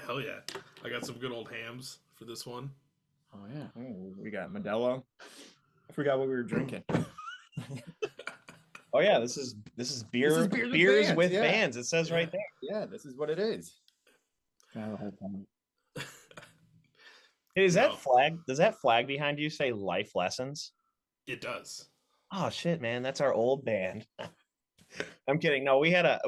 Hell yeah. I got some good old hams for this one. Oh yeah. Oh, we got Modelo. I forgot what we were drinking. Oh yeah, this is beers with bands. It says right there. Yeah, this is what it is. Hey, is that flag? Does that flag behind you say life lessons? It does. Oh shit, man, that's our old band. I'm kidding. No, we had an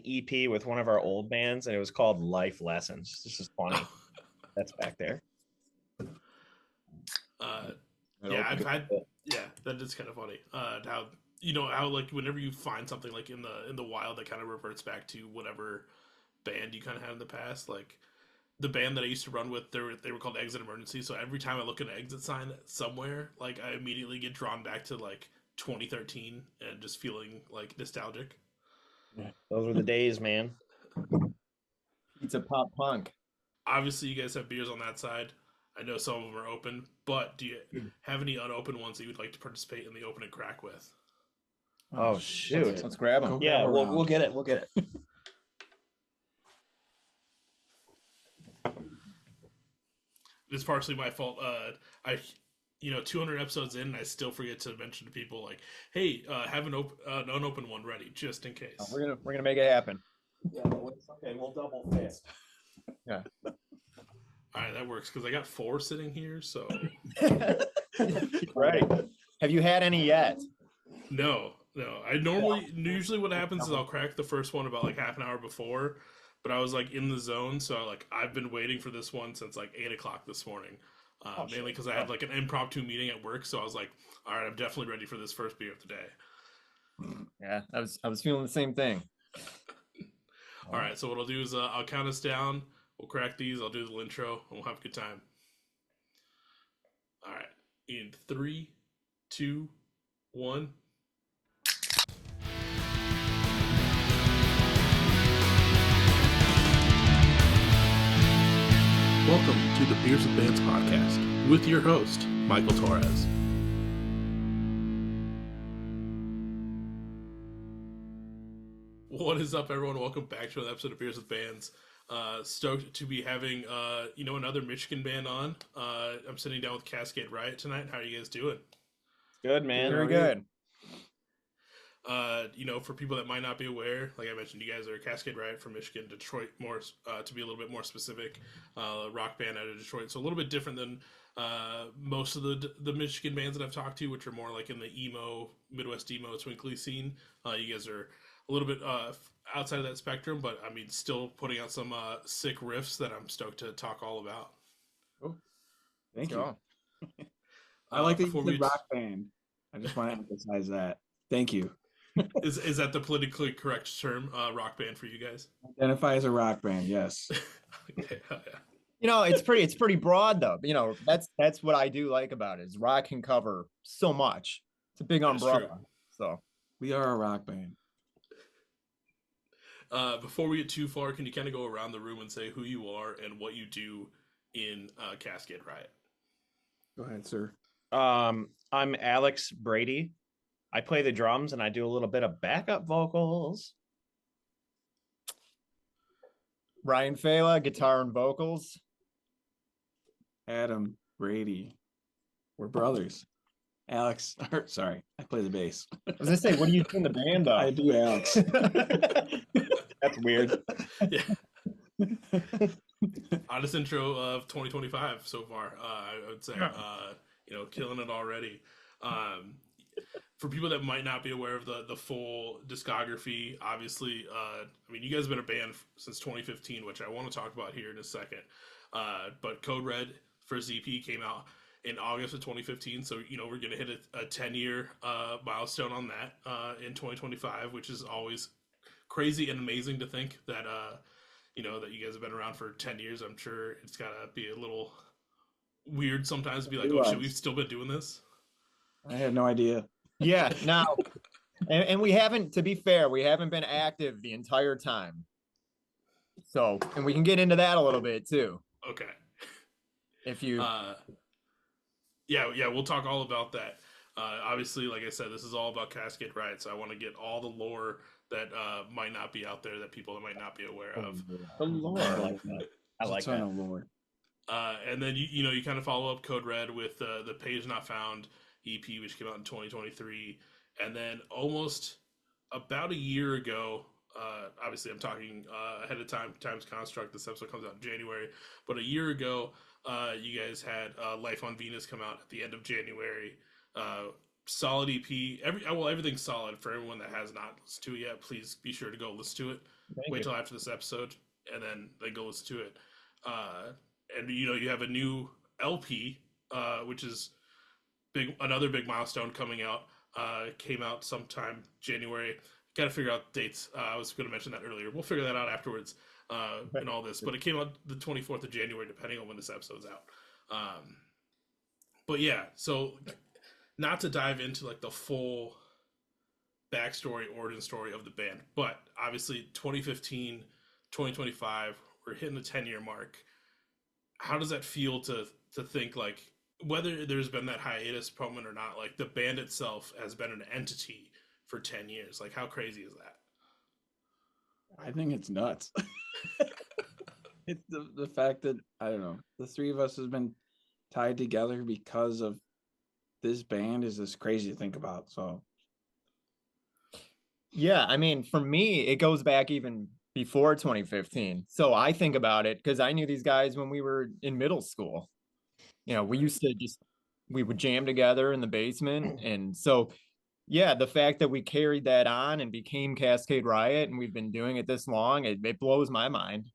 EP with one of our old bands, and it was called Life Lessons. This is funny. That's back there. That is kind of funny. How like whenever you find something like in the wild that kind of reverts back to whatever band you kind of had in the past, like the band that I used to run with, they were called Exit Emergency. So every time I look at an exit sign somewhere, like I immediately get drawn back to like 2013 and just feeling like nostalgic. Yeah, those were the days, man. It's a pop punk. Obviously, you guys have beers on that side. I know some of them are open, but do you have any unopened ones that you would like to participate in the open and crack with? Oh shoot! Let's grab them. Yeah, we'll get it. We'll get it. It's partially my fault. 200 episodes in, and I still forget to mention to people like, "Hey, have an unopened one ready, just in case." We're gonna make it happen. Yeah, okay, we'll double fist. Yeah. All right, that works because I got 4 sitting here. So. Right. Have you had any yet? No. Usually what happens is I'll crack the first one about like half an hour before, but I was like in the zone, so like I've been waiting for this one since like 8:00 this morning. Mainly because I had like an impromptu meeting at work, so I was like, all right, I'm definitely ready for this first beer of the day. Yeah, I was feeling the same thing. All right, so what I'll do is I'll count us down. We'll crack these. I'll do the intro, and we'll have a good time. All right, in 3, 2, 1. Welcome to the Beers with Bands podcast with your host, Michael Torres. What is up, everyone? Welcome back to another episode of Beers with Bands. Stoked to be having, another Michigan band on. I'm sitting down with Cascade Riot tonight. How are you guys doing? Good, man. Very good. For people that might not be aware, like I mentioned, you guys are Cascade Riot from Michigan, Detroit, more to be a little bit more specific, rock band out of Detroit. So a little bit different than most of the Michigan bands that I've talked to, which are more like in the emo, Midwest emo, twinkly scene. You guys are a little bit outside of that spectrum, but I mean, still putting out some sick riffs that I'm stoked to talk all about. Oh, thank you. I like the rock band. I just want to emphasize that. Thank you. Is that the politically correct term, rock band for you guys? Identify as a rock band, yes. Okay, yeah. It's pretty broad though. That's what I do like about it. Is rock can cover so much. It's a big umbrella. So we are a rock band. Before we get too far, can you kind of go around the room and say who you are and what you do in Cascade Riot? Go ahead, sir. I'm Alex Brady. I play the drums and I do a little bit of backup vocals. Ryan Fela, guitar and vocals. Adam Brady. We're brothers. Alex, sorry, I play the bass. I was gonna say, what do you do in the band though? I do Alex. That's weird. Yeah. Honest intro of 2025 so far. I would say, killing it already. For people that might not be aware of the full discography, obviously, you guys have been a band since 2015, which I want to talk about here in a second. But Code Red for ZP came out in August of 2015, so we're gonna hit a 10-year milestone on that in 2025, which is always crazy and amazing to think that that you guys have been around for 10 years. I'm sure it's gotta be a little weird sometimes to be like, oh shit, we've still been doing this. I had no idea. Yeah, no. And we haven't, to be fair, we haven't been active the entire time. So, and we can get into that a little bit too. Okay. If you we'll talk all about that. Obviously, like I said, this is all about Cascade Riot, so I want to get all the lore that might not be out there that people might not be aware of. The lore. I like that. I There's like a ton that. of lore. And then you kind of follow up Code Red with the Page Not Found EP, which came out in 2023, and then almost about a year ago. Obviously, I'm talking ahead of time. Times Construct. This episode comes out in January, but a year ago, you guys had Life on Venus come out at the end of January. Solid EP. Everything's solid for everyone that has not listened to it yet. Please be sure to go listen to it. Wait till after this episode, and then go listen to it. And you have a new LP, which is another big milestone coming out. Came out sometime January. Got to figure out dates. I was going to mention that earlier. We'll figure that out afterwards in all this. But it came out the 24th of January, depending on when this episode's out. But yeah, so not to dive into like the full backstory, origin story of the band, but obviously 2015, 2025, we're hitting the 10-year mark. How does that feel to think like whether there's been that hiatus moment or not, like the band itself has been an entity for 10 years? Like how crazy is that? I think it's nuts. It's the fact that, I don't know, the three of us has been tied together because of this band is just crazy to think about. So Yeah, I mean, for me, it goes back even before 2015. So I think about it because I knew these guys when we were in middle school. We used to we would jam together in the basement. And so, yeah, the fact that we carried that on and became Cascade Riot and we've been doing it this long, it blows my mind.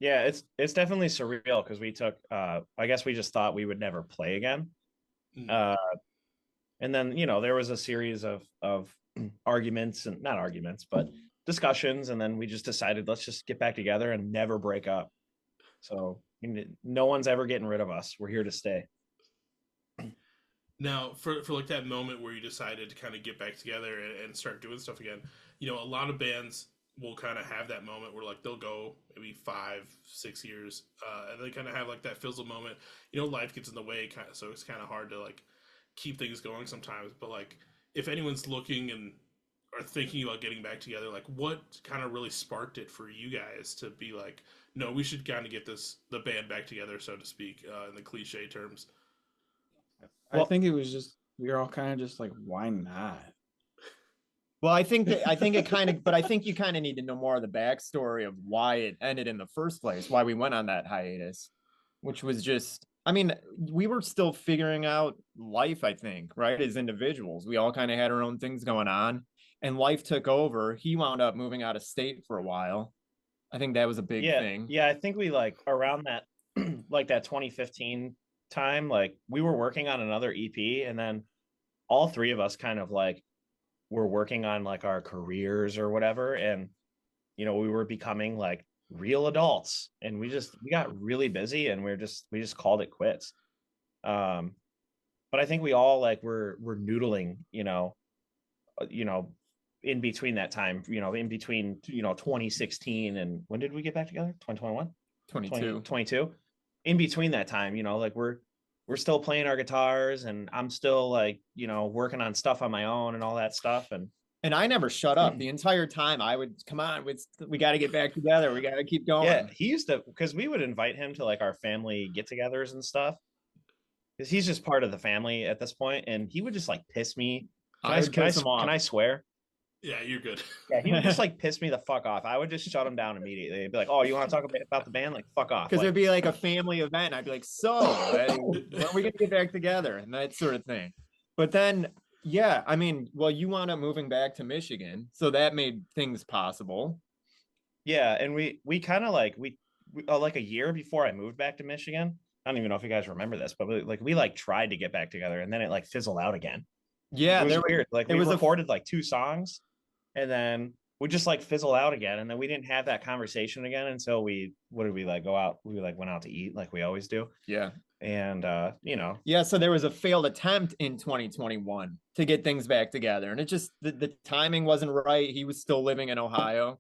Yeah, it's definitely surreal because we took I guess we just thought we would never play again. And then there was a series of arguments, and not arguments but discussions, and then we just decided let's just get back together and never break up. So no one's ever getting rid of us. We're here to stay. Now, for like that moment where you decided to kind of get back together and start doing stuff again, a lot of bands will kind of have that moment where like they'll go maybe 5-6 years, and they kind of have like that fizzle moment. Life gets in the way, so it's kind of hard to like keep things going sometimes. But like, if anyone's looking and are thinking about getting back together, like what kind of really sparked it for you guys to be like, no, we should kind of get the band back together, so to speak, in the cliche terms? I think it was just, we were all kind of just like, why not? Well, I think it kind of, but I think you kind of need to know more of the backstory of why it ended in the first place, why we went on that hiatus, which was just, I mean, we were still figuring out life, I think, right? As individuals, we all kind of had our own things going on, and life took over. He wound up moving out of state for a while. I think that was a big thing. Yeah, I think we like around that, like that 2015 time, like we were working on another EP, and then all three of us kind of like were working on like our careers or whatever, and we were becoming like real adults, and we got really busy, and we just called it quits. But I think we all like were noodling, in between that time, in between 2016 and when did we get back together? 2021, 22. In between that time, like we're still playing our guitars, and I'm still like working on stuff on my own and all that stuff, and I never shut up the entire time. I would, come on, we got to get back together. We got to keep going. Yeah, he used to, because we would invite him to like our family get-togethers and stuff, because he's just part of the family at this point, and he would just like piss me. Can I swear? Yeah, you're good. Yeah, he would just like piss me the fuck off. I would just shut him down immediately. He'd be like, "Oh, you want to talk about the band? Like, fuck off." Because it'd be like a family event. I'd be like, "So, when are we gonna get back together?" And that sort of thing. But then, yeah, I mean, well, you wound up moving back to Michigan, so that made things possible. Yeah, and we kind of like we like a year before I moved back to Michigan. I don't even know if you guys remember this, but we like tried to get back together, and then it like fizzled out again. Yeah, it was weird. Like we recorded like 2 songs, and then we just like fizzle out again, and then we didn't have that conversation again until we go out. We like went out to eat like we always do. Yeah. And yeah, so there was a failed attempt in 2021 to get things back together, and it just the timing wasn't right. He was still living in Ohio,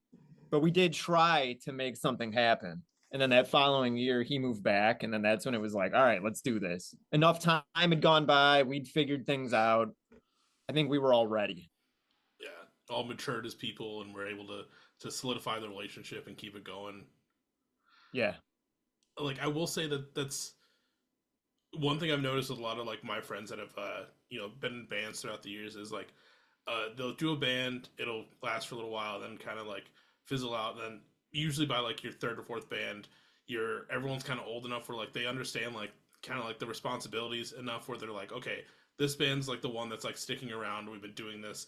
but we did try to make something happen. And then that following year he moved back, and then that's when it was like, all right, let's do this. Enough time had gone by, we'd figured things out. I think we were all ready. Yeah, all matured as people and we're able to solidify the relationship and keep it going. Yeah. Like I will say that that's one thing I've noticed with a lot of like my friends that have been in bands throughout the years is like they'll do a band, it'll last for a little while, then kind of like fizzle out, and then usually by like your third or fourth band, everyone's kind of old enough where like they understand like kind of like the responsibilities enough where they're like, okay, this band's like the one that's like sticking around. We've been doing this.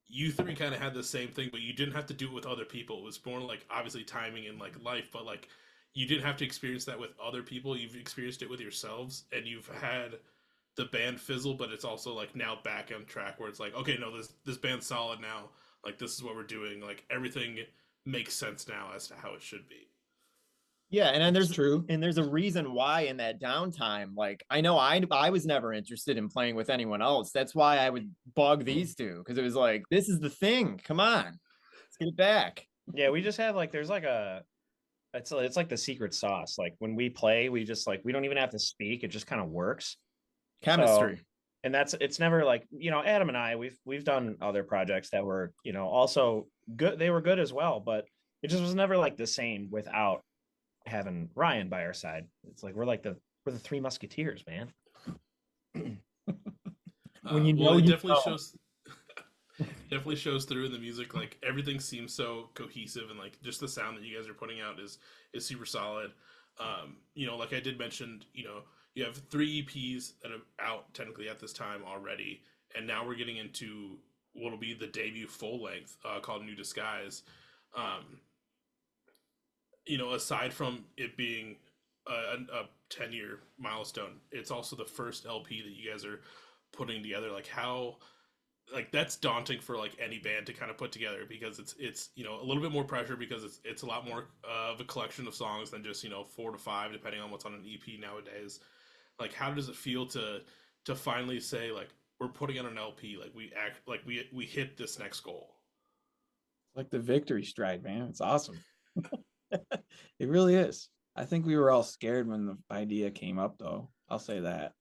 You three kind of had the same thing, but you didn't have to do it with other people. It was more like obviously timing and like life, but like you didn't have to experience that with other people. You've experienced it with yourselves, and you've had the band fizzle, but it's also like now back on track where it's like, okay, no, this band's solid now. Like this is what we're doing. Like everything makes sense now as to how it should be. Yeah, and then That's true. there's a reason why in that downtime, like I know I was never interested in playing with anyone else. That's why I would bug these two, because it was like, this is the thing. Come on, let's get it back. Yeah, we just have like there's like it's like the secret sauce. Like when we play, we just like we don't even have to speak. It just kind of works. Chemistry. So, and it's never like, Adam and I, we've done other projects that were, also good. They were good as well, but it just was never like the same without having Ryan by our side. It's like we're the Three Musketeers, man. When you know, it you definitely know. shows. Definitely shows through in the music. Like everything seems so cohesive, and like just the sound that you guys are putting out is super solid. Like I did mention, you have 3 EPs that are out technically at this time already, and now we're getting into what'll be the debut full length called New Disguise. Aside from it being a 10-year milestone, it's also the first LP that you guys are putting together. Like how, like that's daunting for like any band to kind of put together, because it's a little bit more pressure, because it's a lot more of a collection of songs than just 4 to 5 depending on what's on an EP nowadays. Like how does it feel to finally say like we're putting on an LP, like we hit this next goal? Like the victory stride, man. It's awesome. It really is. I think we were all scared when the idea came up, though. I'll say that,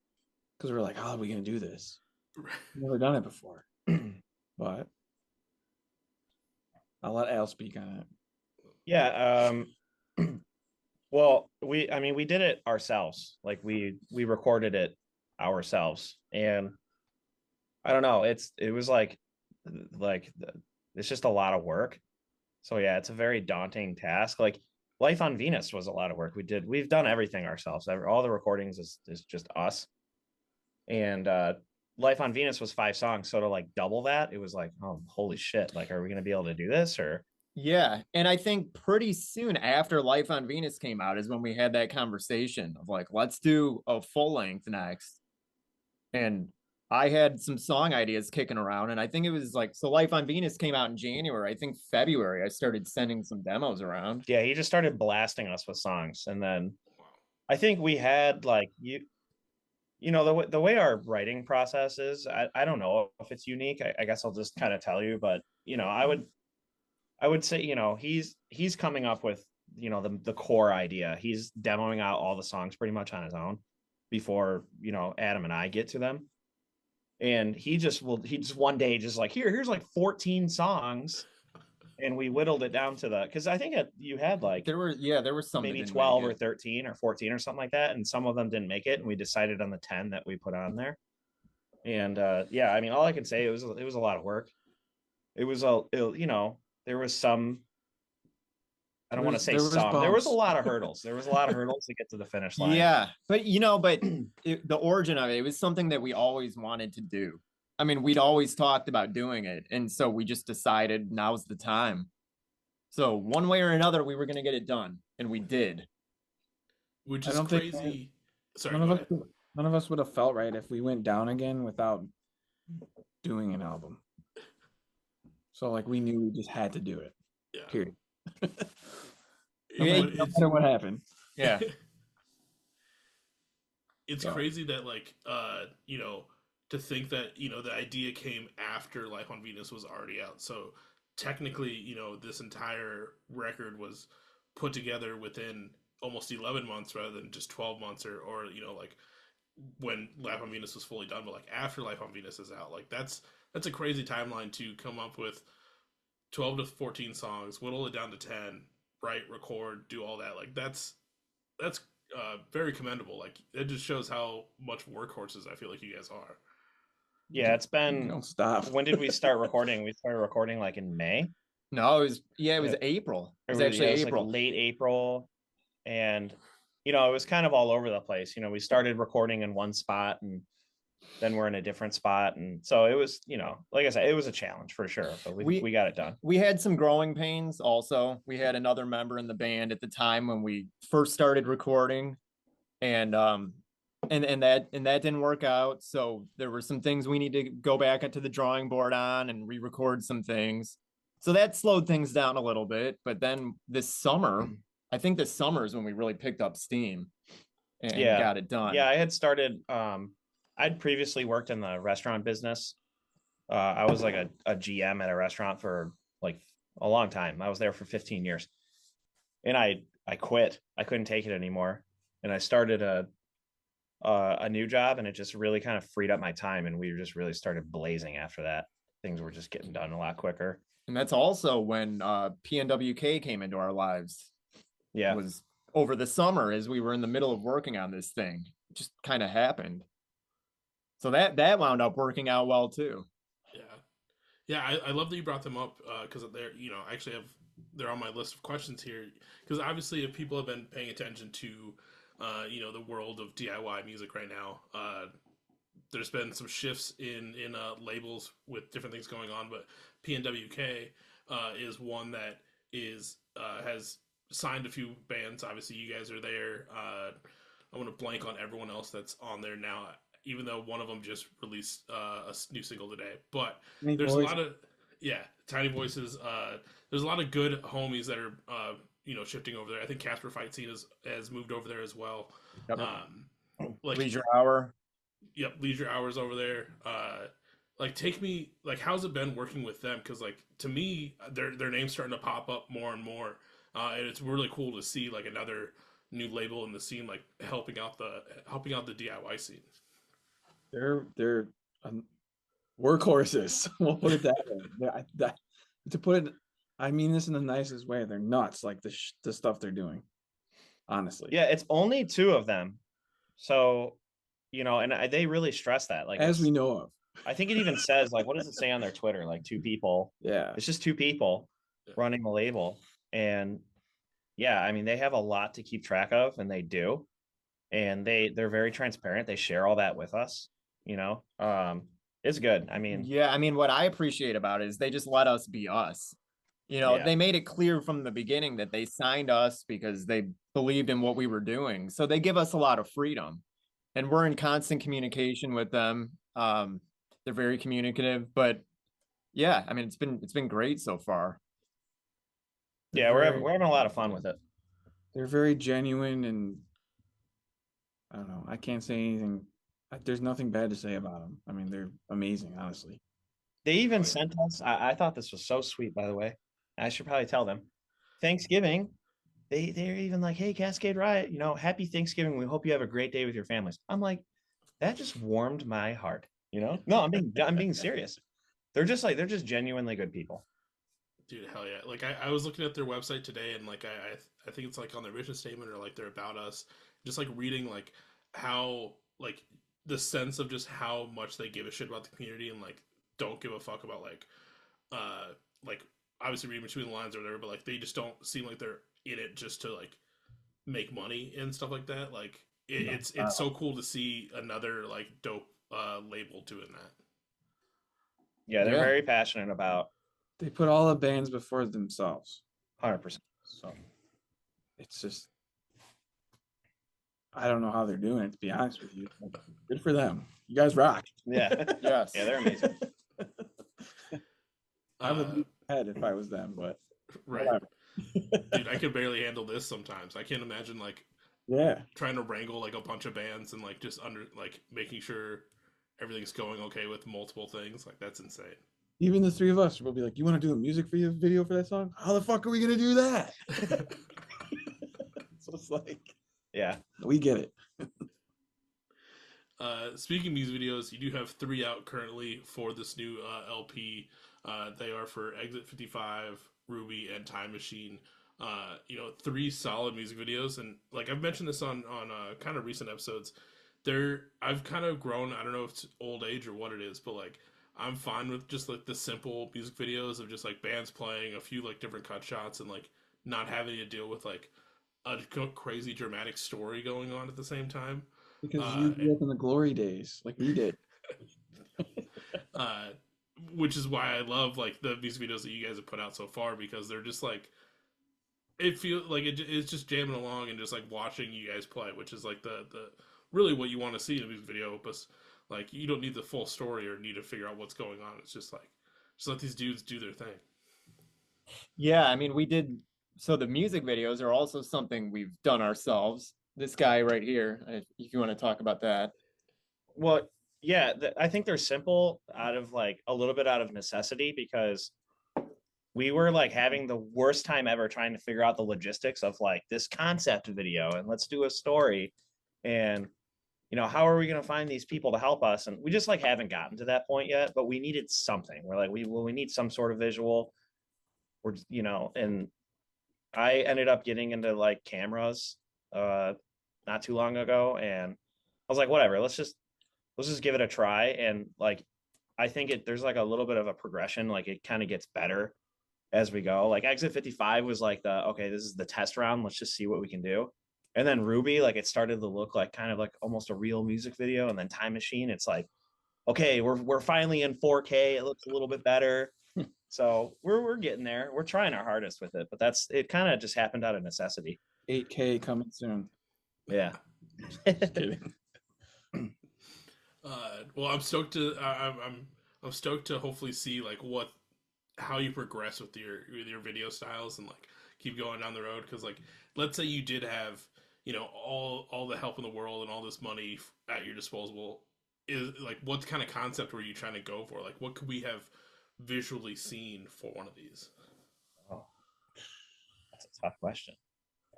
because we're like, how are we gonna do this? Never done it before. But I'll let Al speak on it. Yeah. Well, we did it ourselves. Like we recorded it ourselves, and I don't know. It was like it's just a lot of work. So yeah, it's a very daunting task. Like Life on Venus was a lot of work. We've done everything ourselves. All the recordings is just us. And Life on Venus was 5 songs. So to like double that, it was like, oh, holy shit. Like, are we gonna be able to do this? Or Yeah, and I think pretty soon after Life on Venus came out is when we had that conversation of like, let's do a full length next. And I had some song ideas kicking around, and I think it was like, so Life on Venus came out in January. I think February I started sending some demos around. yeah, he just started blasting us with songs. And then I think we had like the way our writing process is, I don't know if it's unique. I guess I'll just kind of tell you, but I would say, he's coming up with, the core idea. He's demoing out all the songs pretty much on his own before, Adam and I get to them. And he just one day just like, here's like 14 songs. And we whittled it down to because I think you had like there were some maybe 12 or 13 or 14 or something like that. And some of them didn't make it. And we decided on the 10 that we put on there. And yeah, I mean, all I can say, it was a lot of work. There was some, I don't want to say some. There was a lot of hurdles. There was a lot of hurdles to get to the finish line. Yeah, but the origin of it was something that we always wanted to do. I mean, we'd always talked about doing it, and so we just decided now's the time. So one way or another, we were going to get it done, and we did. Which is crazy. Sorry, none of us would have felt right if we went down again without doing an album. So like we knew we just had to do it. Yeah. Period. No matter what happened. Yeah. It's crazy that like to think that the idea came after Life on Venus was already out. So technically, this entire record was put together within almost 11 months rather than just 12 months or like when Life on Venus was fully done. But like after Life on Venus is out, like that's that's a crazy timeline to come up with 12 to 14 songs, whittle it down to 10, write, record, do all that. Like that's very commendable. Like it just shows how much workhorses I feel like you guys are. Yeah, it's been. Don't stop. When did we start recording? We started recording like in May. No, it was Yeah. April. It was Yeah, actually it was April. like late April, and it was kind of all over the place. We started recording in one spot, and then we're in a different spot, and so it was, like I said, it was a challenge for sure, but we got it done. We had some growing pains. Also, we had another member in the band at the time when we first started recording, and that didn't work out. So there were some things we need to go back into the drawing board on and re-record some things. So that slowed things down a little bit. But then this summer, I think this summer is when we really picked up steam and got it done. Yeah, I had started. I'd previously worked in the restaurant business. I was like a GM at a restaurant for like a long time. I was there for 15 years, and I quit. I couldn't take it anymore, and I started a new job, and it just really kind of freed up my time, and we just really started blazing after that. Things were just getting done a lot quicker. And that's also when PWNK came into our lives. Yeah, it was over the summer as we were in the middle of working on this thing. It just kind of happened. So that wound up working out well too. Yeah, I love that you brought them up because they're actually they're on my list of questions here because obviously if people have been paying attention to the world of DIY music right now, there's been some shifts in labels with different things going on, but PWNK is one that has signed a few bands. Obviously, you guys are there. I want to blank on everyone else that's on there now, even though one of them just released a new single today. But there's a lot of Tiny Voices. There's a lot of good homies that are shifting over there. I think Casper Fight Scene has moved over there as well. Yep. Like Leisure Hour. Yep, Leisure Hour's over there. How's it been working with them? Because to me, their name's starting to pop up more and more, and it's really cool to see like another new label in the scene, like helping out the DIY scene. They're workhorses. We'll put it that way. To put it, I mean this in the nicest way. They're nuts, like the stuff they're doing. Honestly, yeah, it's only two of them, so and they really stress that, like as we know of. I think it even says like, what does it say on their Twitter? Like 2 people. Yeah, it's just 2 people running the label, and yeah, I mean they have a lot to keep track of, and they do, and they're very transparent. They share all that with us. It's good. I mean, what I appreciate about it is they just let us be us. They made it clear from the beginning that they signed us because they believed in what we were doing. So they give us a lot of freedom, and we're in constant communication with them. They're very communicative, but yeah, I mean, it's been great so far. Yeah, we're having a lot of fun with it. They're very genuine, and I don't know. I can't say anything. There's nothing bad to say about them. I mean, they're amazing, honestly. They even sent us. I thought this was so sweet, by the way. I should probably tell them. Thanksgiving, they're even like, "Hey, Cascade Riot, happy Thanksgiving. We hope you have a great day with your families." I'm like, that just warmed my heart. No, I'm being serious. They're just genuinely good people. Dude, hell yeah! Like I was looking at their website today, and like I think it's like on their mission statement or like their about us, just like reading like how like the sense of just how much they give a shit about the community and like don't give a fuck about like obviously reading between the lines or whatever, but like they just don't seem like they're in it just to like make money and stuff like that. Like it's so cool to see another like dope label doing that. Yeah, they're very passionate about. They put all the bands before themselves. 100%. So it's just, I don't know how they're doing it, to be honest with you. Good for them. You guys rock. Yeah. Yes. Yeah, they're amazing. I would be head if I was them, but right. Dude, I could barely handle this sometimes. I can't imagine like trying to wrangle like a bunch of bands and like just making sure everything's going okay with multiple things. Like that's insane. Even the 3 of us will be like, "You want to do a music video for that song? How the fuck are we gonna do that?" So it's like, yeah, we get it. Speaking of music videos, you do have 3 out currently for this new LP. They are for Exit 55, Ruby, and Time Machine. 3 solid music videos, and like I've mentioned this on kind of recent episodes. I've kind of grown. I don't know if it's old age or what it is, but like I'm fine with just like the simple music videos of just like bands playing a few like different cut shots and like not having to deal with like a crazy dramatic story going on at the same time. Because you grew up in the glory days, like we did. uh, which is why I love like the music videos that you guys have put out so far, because they're just like, it feels like it's just jamming along and just like watching you guys play, which is like the really what you want to see in a music video. But like you don't need the full story or need to figure out what's going on. It's just like just let these dudes do their thing. Yeah, I mean, we did. So the music videos are also something we've done ourselves. This guy right here, if you want to talk about that. Well, yeah, I think they're simple out of like a little bit out of necessity, because we were like having the worst time ever trying to figure out the logistics of like this concept video and let's do a story. And, how are we going to find these people to help us? And we just like haven't gotten to that point yet, but we needed something. We're like, we need some sort of visual. And I ended up getting into like cameras not too long ago. And I was like, whatever, let's just give it a try. And like, I think there's like a little bit of a progression. Like it kind of gets better as we go. Like Exit 55 was like okay, this is the test round. Let's just see what we can do. And then Ruby, like it started to look like kind of like almost a real music video. And then Time Machine, it's like, okay, we're finally in 4K. It looks a little bit better. So we're getting there. We're trying our hardest with it, but it kind of just happened out of necessity. 8K coming soon. Yeah. Just kidding. Well, I'm stoked to I'm stoked to hopefully see like how you progress with your video styles and like keep going down the road, because like let's say you did have all the help in the world and all this money at your disposal, is like what kind of concept were you trying to go for? Like what could we have visually seen for one of these? Oh, that's a tough question.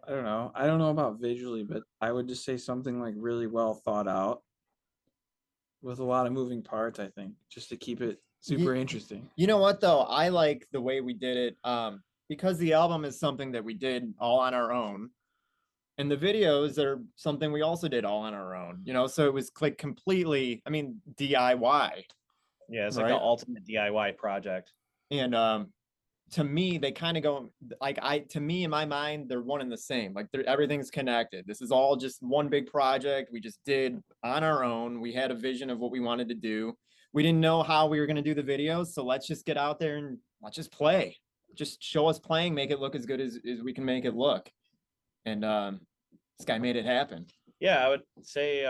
I don't know. I don't know about visually, but I would just say something like really well thought out with a lot of moving parts, I think, just to keep it super interesting. You know what though? I like the way we did it because the album is something that we did all on our own. And the videos are something we also did all on our own, so it was like completely, I mean, DIY. Yeah, it's like the ultimate DIY project. And to me, they kind of go like to me in my mind, they're one and the same. Like everything's connected. This is all just one big project we just did on our own. We had a vision of what we wanted to do. We didn't know how we were going to do the videos, so let's just get out there and let's just play. Just show us playing, make it look as good as we can make it look. And this guy made it happen. Yeah, I would say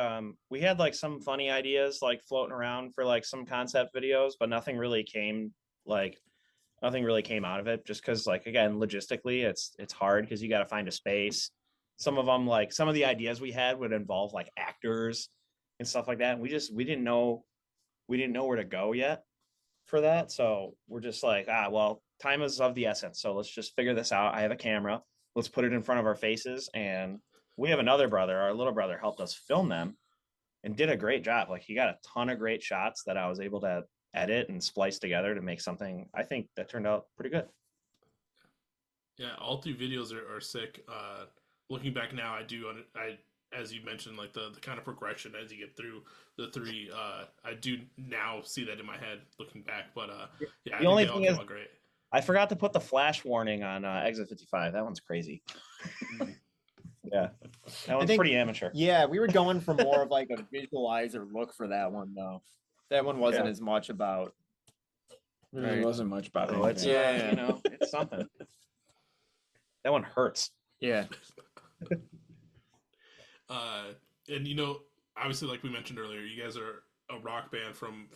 we had like some funny ideas like floating around for like some concept videos, but nothing really came out of it, just because like, again, logistically it's hard because you got to find a space. Some of them, like some of the ideas we had would involve like actors and stuff like that, and we didn't know where to go yet for that. So we're just like, well, time is of the essence, so let's just figure this out. I have a camera, let's put it in front of our faces. And we have another brother, our little brother, helped us film them and did a great job. Like he got a ton of great shots that I was able to edit and splice together to make something, I think, that turned out pretty good. Yeah, all 3 videos are sick. Looking back now, I as you mentioned, like the kind of progression as you get through the 3, I do now see that in my head looking back. But yeah, the only thing is, great. I forgot to put the flash warning on Exit 55. That one's crazy. Yeah, that one's pretty amateur. Yeah, we were going for more of like a visualizer look for that one, though. That one wasn't as much about. Really wasn't much about it. It's it's something. That one hurts. Yeah. And obviously, like we mentioned earlier, you guys are a rock band from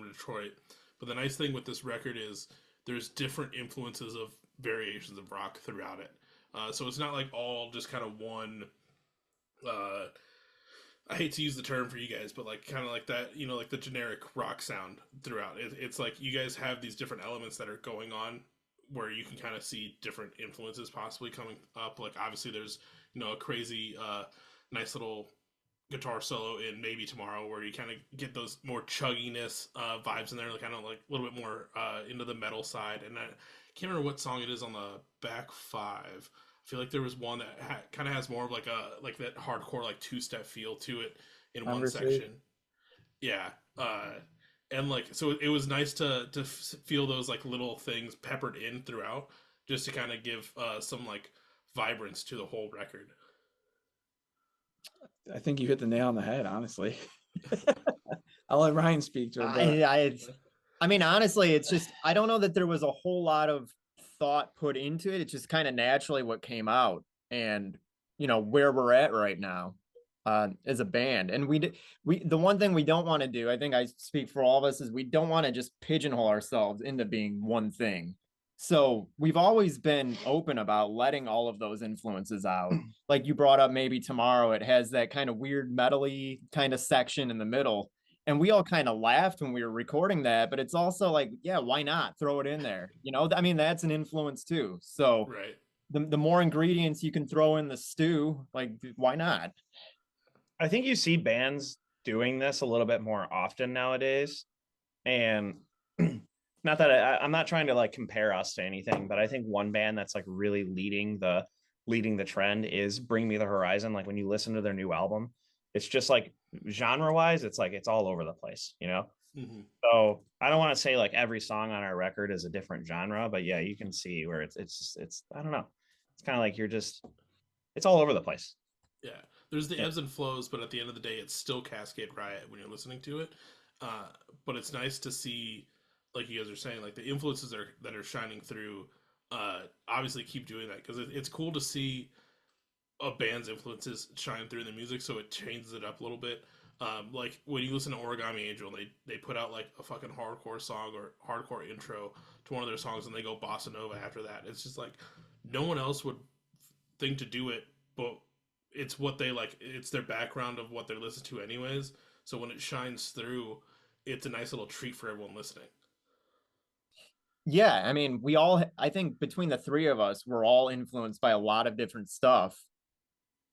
Detroit. But the nice thing with this record is there's different influences of variations of rock throughout it. So it's not like all just kind of one. I hate to use the term for you guys, but like kind of like that, like the generic rock sound throughout. It's like you guys have these different elements that are going on where you can kind of see different influences possibly coming up. Like obviously there's a crazy nice little guitar solo in Maybe Tomorrow, where you kind of get those more chugginess vibes in there, like kind of like a little bit more into the metal side. And I can't remember what song it is on the back five. I feel like there was one that kind of has more of like that hardcore like two-step feel to it in one section. Yeah, and like so it was nice to feel those like little things peppered in throughout, just to kind of give some like vibrance to the whole record. I think you hit the nail on the head, honestly. I'll let Ryan speak to it. I mean, honestly, it's just, I don't know that there was a whole lot of thought put into it. It's just kind of naturally what came out, and, you know, where we're at right now as a band. And the one thing we don't want to do, I think I speak for all of us, is we don't want to just pigeonhole ourselves into being one thing. So we've always been open about letting all of those influences out. Like you brought up Maybe Tomorrow, it has that kind of weird metal-y kind of section in the middle. And we all kind of laughed when we were recording that, but it's also like, yeah, why not throw it in there? You know, I mean, that's an influence too. So right. The more ingredients you can throw in the stew, like, why not? I think you see bands doing this a little bit more often nowadays. And not that I'm not trying to like compare us to anything, but I think one band that's like really leading the trend is Bring Me the Horizon. Like when you listen to their new album, it's just like genre wise, it's like it's all over the place, you know. Mm-hmm. So I don't want to say like every song on our record is a different genre, but yeah, you can see where it's I don't know, it's kind of like it's all over the place. Yeah, there's the ebbs and flows, but at the end of the day, it's still Cascade Riot when you're listening to it. But it's nice to see, like you guys are saying, like the influences that are shining through. Obviously, keep doing that, because it's cool to see a band's influences shine through in the music, so it changes it up a little bit. Like when you listen to Origami Angel, they put out like a fucking hardcore song or hardcore intro to one of their songs, and they go bossa nova after that. It's just like no one else would think to do it, but it's what they like. It's their background of what they're listening to anyways. So when it shines through, it's a nice little treat for everyone listening. Yeah, I mean, I think between the three of us, we're all influenced by a lot of different stuff.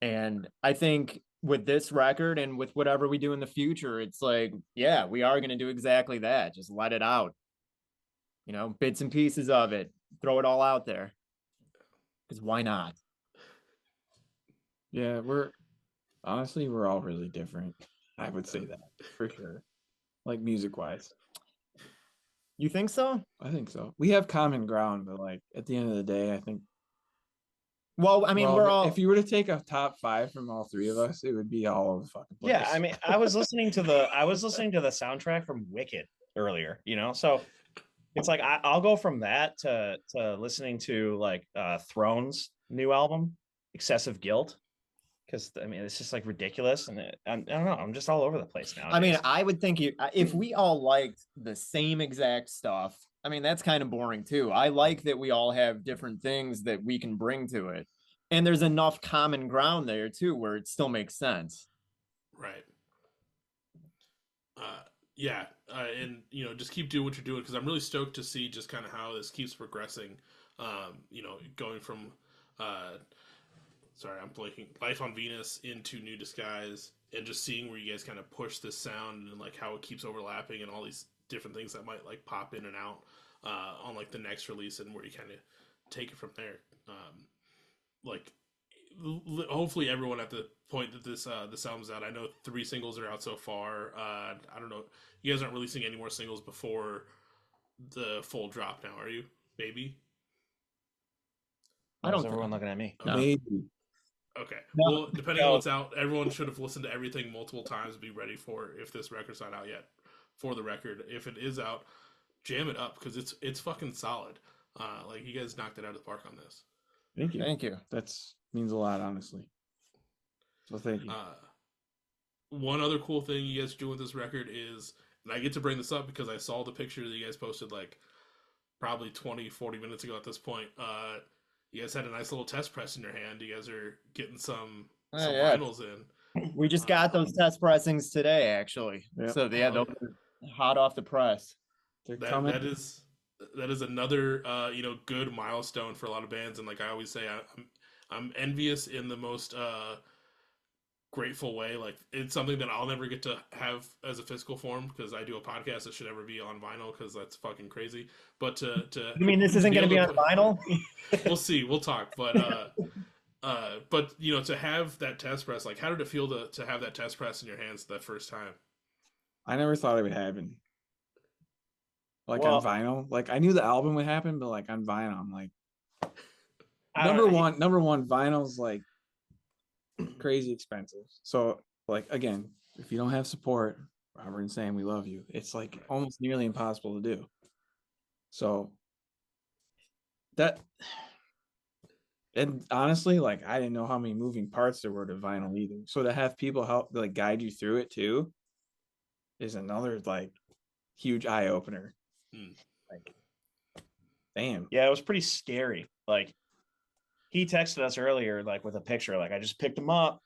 And I think with this record and with whatever we do in the future, it's like, yeah, we are going to do exactly that. Just let it out. You know, bits and pieces of it. Throw it all out there. Because why not? Yeah, we're all really different. I would say that for sure. Like music wise. You think so? I think so. We have common ground, but like at the end of the day, I think. Well, I mean, we're all. If you were to take a top 5 from all three of us, it would be all over the fucking place. Yeah, I mean, I was listening to the soundtrack from Wicked earlier, you know, so it's like I'll go from that to listening to like Throne's new album, Excessive Guilt, because I mean it's just like ridiculous, and I don't know, I'm just all over the place now. I mean, I would think if we all liked the same exact stuff, I mean, that's kind of boring too. I like that we all have different things that we can bring to it, and there's enough common ground there too where it still makes sense. Right. Yeah, and you know, just keep doing what you're doing, because I'm really stoked to see just kind of how this keeps progressing. You know, going from sorry, I'm blanking, Life on Venus into New Disguise, and just seeing where you guys kind of push this sound and like how it keeps overlapping and all these different things that might like pop in and out on like the next release, and where you kind of take it from there. Like hopefully everyone at the point that this album's out, I know 3 singles are out so far. I don't know, you guys aren't releasing any more singles before the full drop now, are you? Maybe. I don't. Everyone looking at me? No. Maybe. Okay. No. Well, depending on what's out, everyone should have listened to everything multiple times to be ready for if this record's not out yet. For the record, if it is out, jam it up, because it's fucking solid. Like you guys knocked it out of the park on this. Thank you. Thank you. That's means a lot, honestly. So thank you. One other cool thing you guys do with this record is, and I get to bring this up because I saw the picture that you guys posted like probably 20-40 minutes ago at this point. You guys had a nice little test press in your hand. You guys are getting some vinyls in. We just got those test pressings today, actually. Yep. So yeah, those are hot off the press. That is another you know, good milestone for a lot of bands, and like I always say, I'm envious in the most grateful way. Like it's something that I'll never get to have as a physical form because I do a podcast that should never be on vinyl because that's fucking crazy. But to You mean this isn't going to be on vinyl? We'll see. We'll talk. But you know, to have that test press, like, how did it feel to have that test press in your hands that first time? I never thought it would happen. Like Well- on vinyl, like I knew the album would happen, but like on vinyl, I'm like, I don't know. number one, vinyl's like crazy expensive. So like again, if you don't have support, Robert and Sam, we love you. It's like almost nearly impossible to do. So that, and honestly, like I didn't know how many moving parts there were to vinyl either. So to have people help like guide you through it too is another like huge eye opener. Like, damn. Yeah, it was pretty scary. Like he texted us earlier, like with a picture, like I just picked him up,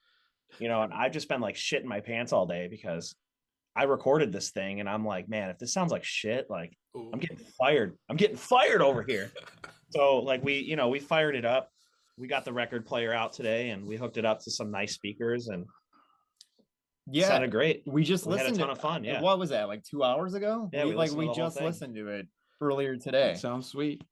you know, and I've just been like shitting my pants all day because I recorded this thing and I'm like, man, if this sounds like shit, like Ooh. I'm getting fired. I'm getting fired over here. So like we fired it up. We got the record player out today and we hooked it up to some nice speakers and Yeah, sounded great. we just We had a listened ton to of fun. Yeah. What was that, like 2 hours ago? Yeah, we listened to we the whole just thing. listened to it earlier today. That sounds sweet.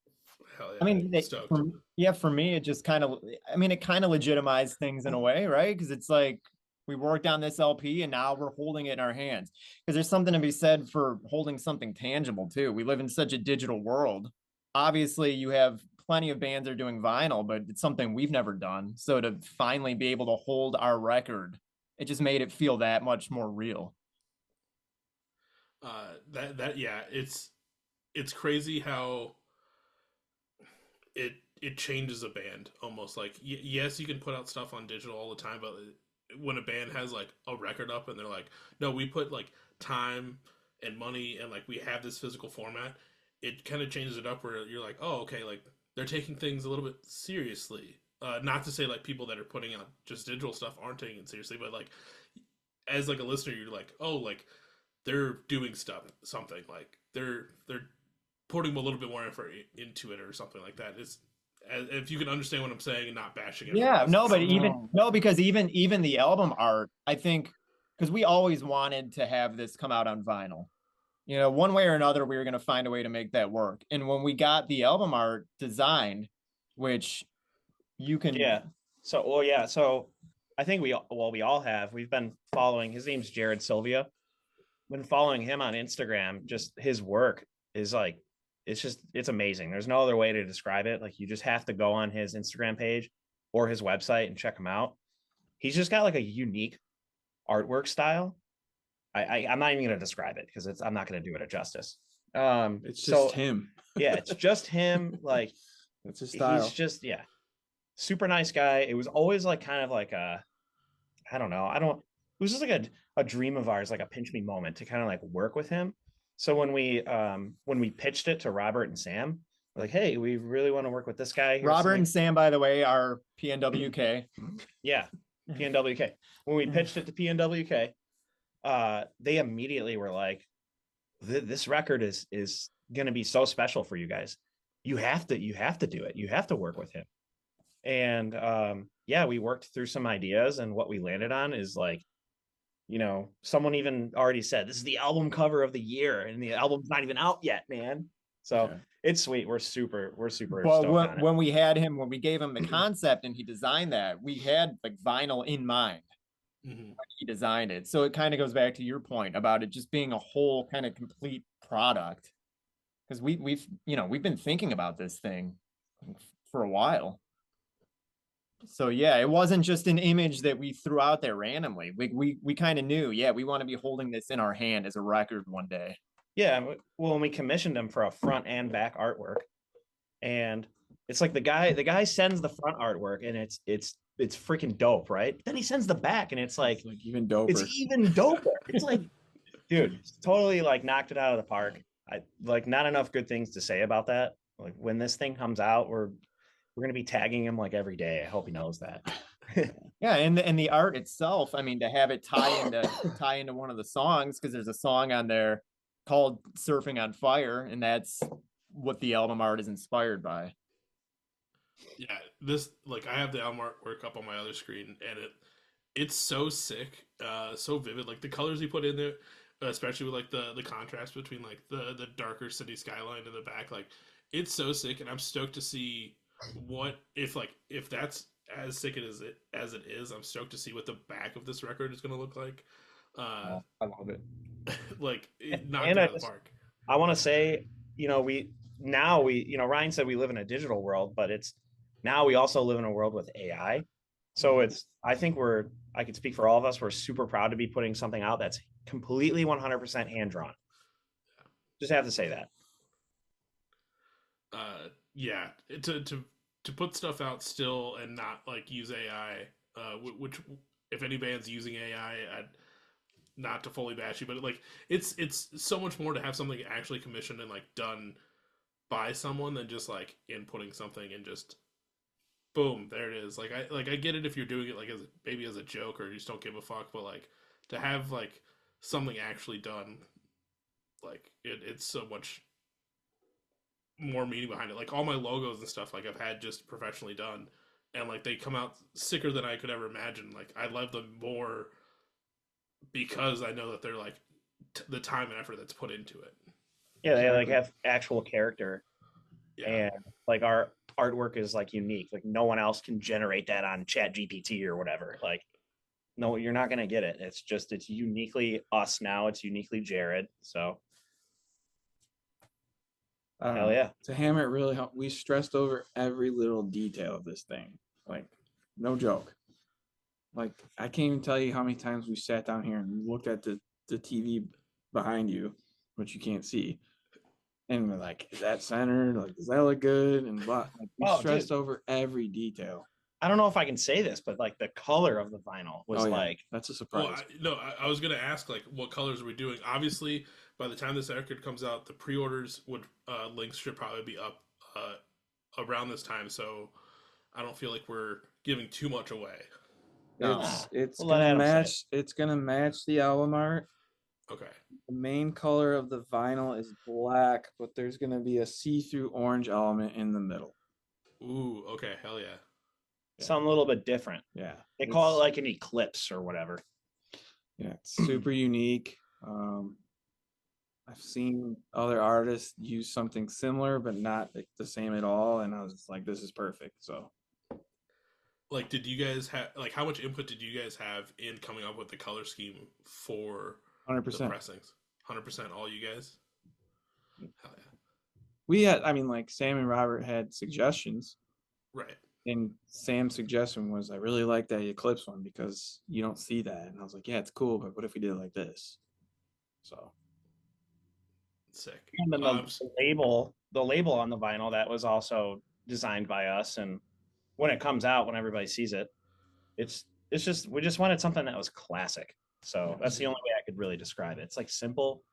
Hell yeah, I mean, stoked. for me, it just kind of, I mean, it kind of legitimized things in a way, right? Because it's like we worked on this LP and now we're holding it in our hands. Because there's something to be said for holding something tangible too. We live in such a digital world. Obviously, you have plenty of bands that are doing vinyl, but it's something we've never done. So to finally be able to hold our record, it just made it feel that much more real. Yeah, it's crazy how it changes a band almost. Like yes, you can put out stuff on digital all the time, but when a band has like a record up and they're like, no, we put like time and money and like we have this physical format, it kind of changes it up where you're like, oh, okay, like they're taking things a little bit seriously. Not to say like people that are putting out just digital stuff aren't taking it seriously, but like as like a listener, you're like, oh, like they're doing something like they're putting a little bit more effort into it or something like that. It's, if you can understand what I'm saying and not bashing it. Yeah, no, but No. because even the album art, I think, because we always wanted to have this come out on vinyl. You know, one way or another, we were going to find a way to make that work. And when we got the album art designed, which you can, Yeah. So, well, yeah. So I think we all have. We've been following, his name's Jared Sylvia. Been following him on Instagram. Just his work is like, it's amazing. There's no other way to describe it. Like you just have to go on his Instagram page or his website and check him out. He's just got like a unique artwork style. I'm not even going to describe it because I'm not going to do it a justice. It's just him. Yeah, it's just him. Like That's his style. he's just, yeah, super nice guy. It was always like kind of like I don't know. It was just like a dream of ours, like a pinch me moment to kind of like work with him. So when we pitched it to Robert and Sam, we're like, hey, we really want to work with this guy. Here's Robert something- and Sam, by the way, are PNWK. Yeah, PNWK. When we pitched it to PNWK, they immediately were like, this record is going to be so special for you guys. You have to do it. You have to work with him. And yeah, we worked through some ideas, and what we landed on is like, you know, someone even already said this is the album cover of the year, and the album's not even out yet, man. So Okay. it's sweet. We're super Well, stoked on it. when we gave him the concept and he designed that, we had like vinyl in mind. Mhm. He designed it. So it kind of goes back to your point about it just being a whole kind of complete product. Because we've been thinking about this thing for a while. So yeah, it wasn't just an image that we threw out there randomly. We kind of knew, yeah, we want to be holding this in our hand as a record one day. Yeah, well, when we commissioned him for a front and back artwork, and it's like the guy sends the front artwork and it's freaking dope, right? But then he sends the back and it's like even doper. it's even doper. It's like, dude, totally like knocked it out of the park. I like not enough good things to say about that. Like when this thing comes out, we're gonna be tagging him like every day. I hope he knows that. Yeah, and the art itself, I mean, to have it tie into one of the songs, because there's a song on there called Surfing on Fire, and that's what the album art is inspired by. Yeah, this, like, I have the album artwork up on my other screen, and it's so sick, so vivid. Like the colors he put in there, especially with like the contrast between like the darker city skyline in the back, like it's so sick. And I'm stoked to see what if that's as sick as it is. I'm stoked to see what the back of this record is gonna look like. Uh, I love it. like it knocked And it I out of the just park. I want to say, Ryan said we live in a digital world, but it's now we also live in a world with AI. So I think I could speak for all of us. We're super proud to be putting something out that's completely 100% hand drawn. Just have to say that. Yeah, to put stuff out still and not like use AI, which if any band's using AI, not to fully bash you, but like it's so much more to have something actually commissioned and like done by someone than just like inputting something and just boom, there it is. Like I get it if you're doing it like as maybe as a joke or you just don't give a fuck, but like to have like something actually done, like it's so much more meaning behind it. Like all my logos and stuff, like I've had just professionally done, and like they come out sicker than I could ever imagine. Like I love them more because I know that they're like the time and effort that's put into it. Yeah, they like have actual character, Yeah, and like our artwork is like unique. Like no one else can generate that on Chat GPT or whatever. Like no, you're not gonna get it. It's uniquely us now. It's uniquely Jared. So hell yeah. To hammer it really home, we stressed over every little detail of this thing. Like, no joke. Like, I can't even tell you how many times we sat down here and looked at the TV behind you, which you can't see. And we're like, is that centered? Like, does that look good? And blah. Like, we stressed Dude, over every detail. I don't know if I can say this, but like the color of the vinyl was that's a surprise. Well, I was gonna ask like what colors are we doing? Obviously, by the time this record comes out, the pre-orders would links should probably be up around this time, so I don't feel like we're giving too much away. It's We'll let gonna Adam say it. match. It's gonna match the album art. Okay. The main color of the vinyl is black, but there's gonna be a see-through orange element in the middle. Ooh, okay, hell yeah. Something a little bit different. Yeah, They call it like an eclipse or whatever. Yeah, it's super unique. I've seen other artists use something similar, but not like the same at all, and I was just like, "This is perfect." So, Like, did you guys have like how much input did you guys have in coming up with the color scheme for 100%. the pressings? 100%, all you guys. Hell yeah. We had, I mean, like Sam and Robert had suggestions, Right. and Sam's suggestion was, "I really like that Eclipse one because you don't see that," and I was like, "Yeah, it's cool, but what if we did it like this?" So. Sick. And then the label on the vinyl that was also designed by us. And when it comes out, when everybody sees it, it's just we just wanted something that was classic. So that's the only way I could really describe it. It's like simple,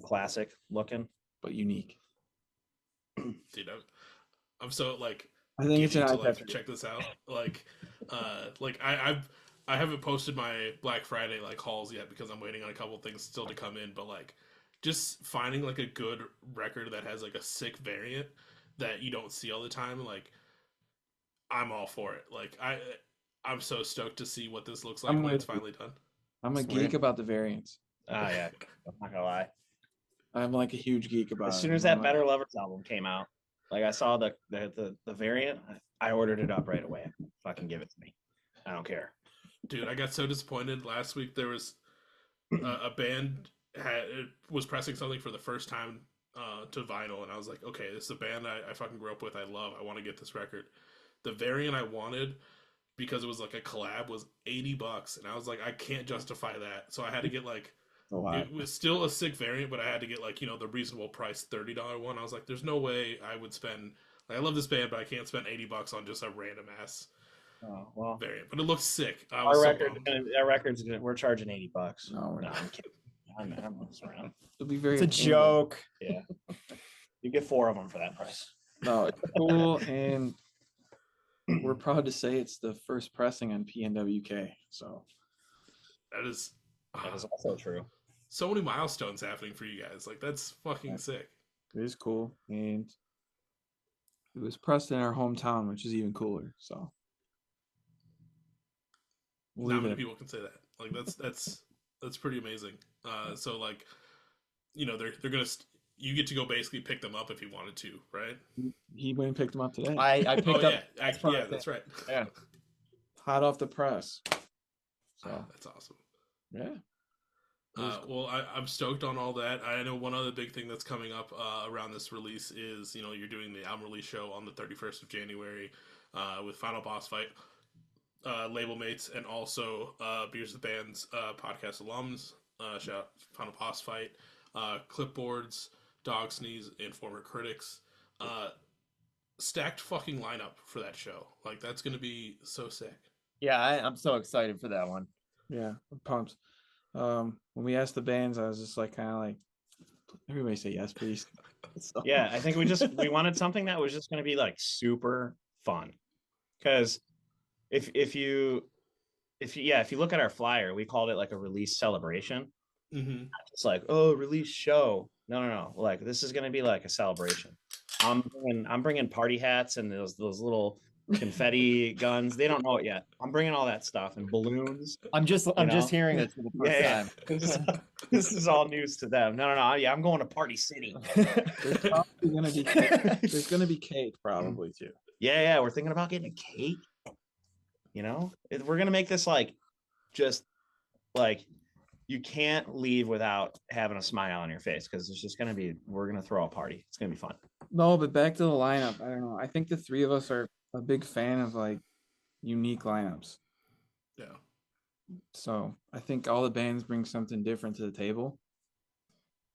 classic looking, but unique. Dude, I'm so like I think it's an to iPad. like check this out. Like I haven't posted my Black Friday like hauls yet because I'm waiting on a couple things still to come in, but like just finding like a good record that has like a sick variant that you don't see all the time, like I'm all for it. Like I'm so stoked to see what this looks like when it's finally done. I'm a geek about the variants. Oh yeah, I'm not gonna lie. I'm like a huge geek about it. As soon as that Better Lovers album came out, like I saw the variant, I ordered it up right away. Fucking give it to me. I don't care. Dude, I got so disappointed last week. There was a band was pressing something for the first time to vinyl, and I was like, okay, this is a band I fucking grew up with. I love. I want to get this record. The variant I wanted, because it was like a collab, was $80, and I was like, I can't justify that, so I had to get like. It was still a sick variant, but I had to get like the reasonable price $30 one. I was like, there's no way I would spend. Like, I love this band, but I can't spend $80 on just a random ass variant. But it looks sick. Our record's we're charging $80. No, we're not. I'm kidding. I'm messing around. It'll be very. It's a joke. Yeah, you get 4 of them for that price. No, it's cool, and we're proud to say it's the first pressing on PWNK. So that is also true. So many milestones happening for you guys. Like that's fucking sick. It is cool, and it was pressed in our hometown, which is even cooler. So We'll Not leave many it. people can say that. Like that's pretty amazing. So like, you know, they're gonna you get to go basically pick them up if you wanted to, right? He went and picked him up today. I picked up. Yeah, that's right. Yeah. Hot off the press. So That's awesome. yeah. Well, I'm stoked on all that. I know one other big thing that's coming up around this release is, you know, you're doing the album release show on the 31st of January with Final Boss Fight label mates and also Beers the Band's podcast alums. Shout out Final Boss Fight, Clipboards, Dog Sneeze, and former critics. Stacked fucking lineup for that show. Like, that's going to be so sick. Yeah, I'm so excited for that one. Yeah, I'm pumped. When we asked the bands, I was just like, kind of like, everybody say yes, please. So, Yeah, I think we wanted something that was just going to be like super fun. Because if you look at our flyer, we called it like a release celebration. Mm-hmm. It's like, oh, release show. No. Like, this is going to be like a celebration. I'm bringing party hats and those little confetti guns. They don't know it yet. I'm bringing all that stuff and balloons. I'm just hearing it for the first time. This is all news to them. No. Yeah, I'm going to Party City. there's probably gonna be there's gonna be cake probably too. Yeah. We're thinking about getting a cake. You know, we're gonna make this like just like you can't leave without having a smile on your face because it's just gonna be we're gonna throw a party. It's gonna be fun. No, but back to the lineup. I don't know. I think the three of us are a big fan of like unique lineups. Yeah. So I think all the bands bring something different to the table,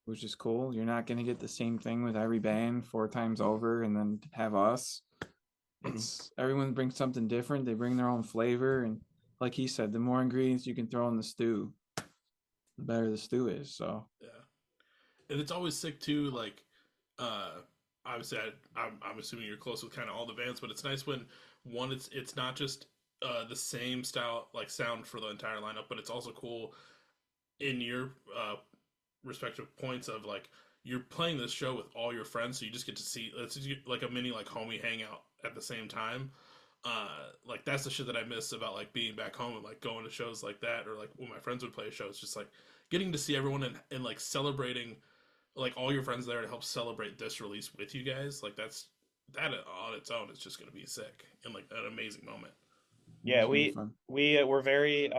which is cool. You're not going to get the same thing with every band 4 times over and then have us. It's everyone brings something different. They bring their own flavor. And like he said, the more ingredients you can throw in the stew, the better the stew is. So yeah. And it's always sick too. Like, obviously I'm assuming you're close with kind of all the bands, but it's nice when one, it's not just the same style, like sound for the entire lineup, but it's also cool in your respective points of like you're playing this show with all your friends, so you just get to see it's like a mini like homie hangout at the same time. Like that's the shit that I miss about like being back home and like going to shows like that, or like when my friends would play shows, just like getting to see everyone and like celebrating like all your friends there to help celebrate this release with you guys. Like that on its own is just gonna be sick and like an amazing moment. Yeah, we were very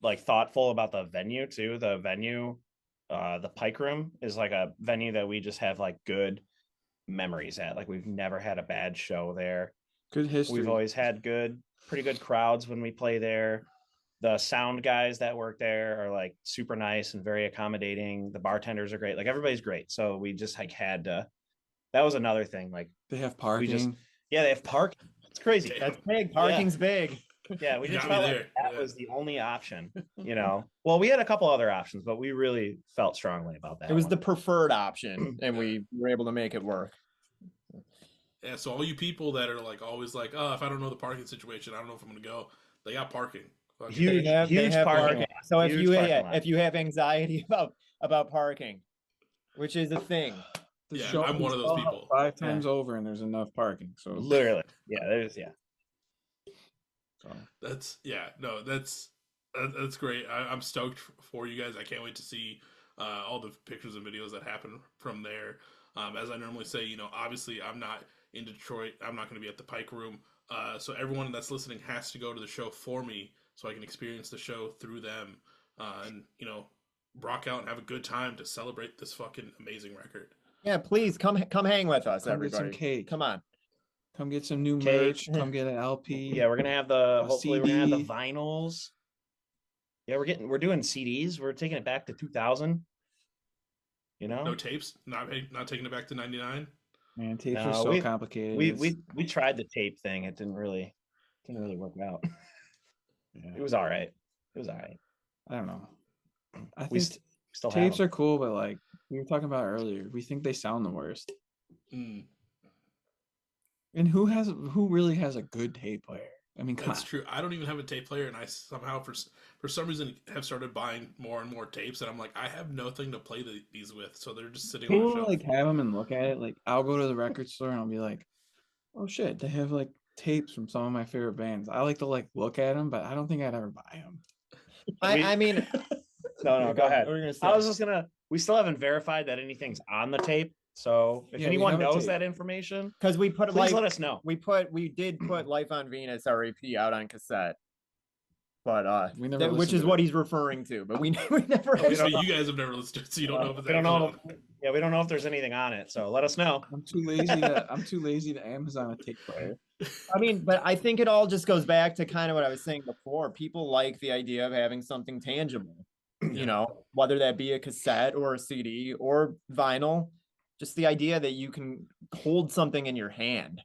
like thoughtful about the venue too. The venue, the Pike Room is like a venue that we just have like good memories at. Like we've never had a bad show there. good history. We've always had pretty good crowds when we play there. The sound guys that work there are like super nice and very accommodating. The bartenders are great. Like everybody's great. So we just like had to. That was another thing. Like they have parking. They have parking. It's crazy. Damn. That's big. Parking's big. Yeah, we You just got me felt there. like that was the only option, you know. Well, we had a couple other options, but we really felt strongly about that. It was one. the preferred option, and we were able to make it work. Yeah, so all you people that are like always like, oh, if I don't know the parking situation, I don't know if I'm gonna go. They got parking. Fuck it. Huge, They huge have parking. So Huge parking lot. if you have anxiety about parking, which is a thing, The Yeah, show I'm one of those is people. 5 times over, and there's enough parking. So Literally, yeah. So That's great. I'm stoked for you guys. I can't wait to see all the pictures and videos that happen from there. As I normally say, you know, obviously I'm not in Detroit. I'm not going to be at the Pike Room. So everyone that's listening has to go to the show for me so I can experience the show through them and, you know, rock out and have a good time to celebrate this fucking amazing record. yeah. Please come hang with us, Come get some everybody. cake. Come on. come get some new Cake. merch. Come get an LP. Yeah, we're gonna have hopefully we're gonna have the CD. vinyls. Yeah, we're doing CDs. We're taking it back to 2000. You know, No tapes, not taking it back to 99. Man, tapes No, are so complicated. we tried the tape thing. It didn't really work out. Yeah. It was all right. I don't know. I We think still tapes have are cool, but like we were talking about earlier, we think they sound the worst. Mm, And who really has a good tape player? I mean, come that's on. true. I don't even have a tape player, and I somehow for some reason have started buying more and more tapes, and I'm like, I have nothing to play these with, so they're just sitting on the People shelf. like have them and look at it. Like I'll go to the record store and I'll be like, oh shit, they have like tapes from some of my favorite bands. I like to look at them, but I don't think I'd ever buy them. I mean, No, go ahead. What were you gonna say? I was just gonna. We still haven't verified that anything's on the tape. So if Yeah, we anyone have a knows tape. that information, because we put please like let us know. we did put Life on Venus RAP out on cassette, but We never which listened is to what it. he's referring to. But we never. So actually- you guys have never listened to it, so you don't know if it's We don't actually know. on. Yeah, we don't know if there's anything on it. So let us know. I'm too lazy to Amazon a tape player. I mean, but I think it all just goes back to kind of what I was saying before. People like the idea of having something tangible, you know, whether that be a cassette or a CD or vinyl, just the idea that you can hold something in your hand.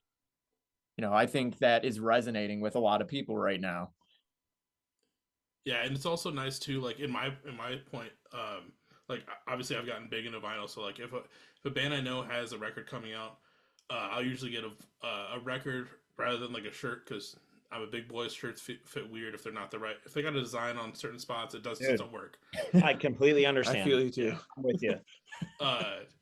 You know, I think that is resonating with a lot of people right now. Yeah, and it's also nice too. Like in my point, like obviously I've gotten big into vinyl, so like if a band I know has a record coming out, I'll usually get a record rather than like a shirt because I'm a big boy. Shirts fit weird if they're not the right. If they got a design on certain spots, it doesn't work. I completely understand. I feel you too. I'm with you.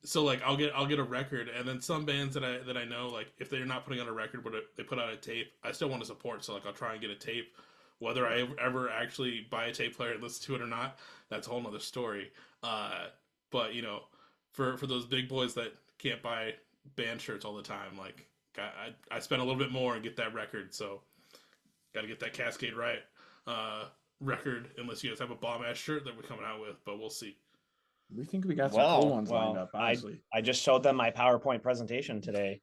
So like I'll get a record, and then some bands that I know, like if they're not putting out a record but they put out a tape, I still want to support. So like I'll try and get a tape. Whether I ever actually buy a tape player and listen to it or not, that's a whole nother story. But you know, for those big boys that can't buy band shirts all the time, like I spend a little bit more and get that record. So got to get that Cascade Riot record, unless you guys have a bomb ass shirt that we're coming out with. But we'll see. We think we got some cool ones lined up. Honestly, I just showed them my PowerPoint presentation today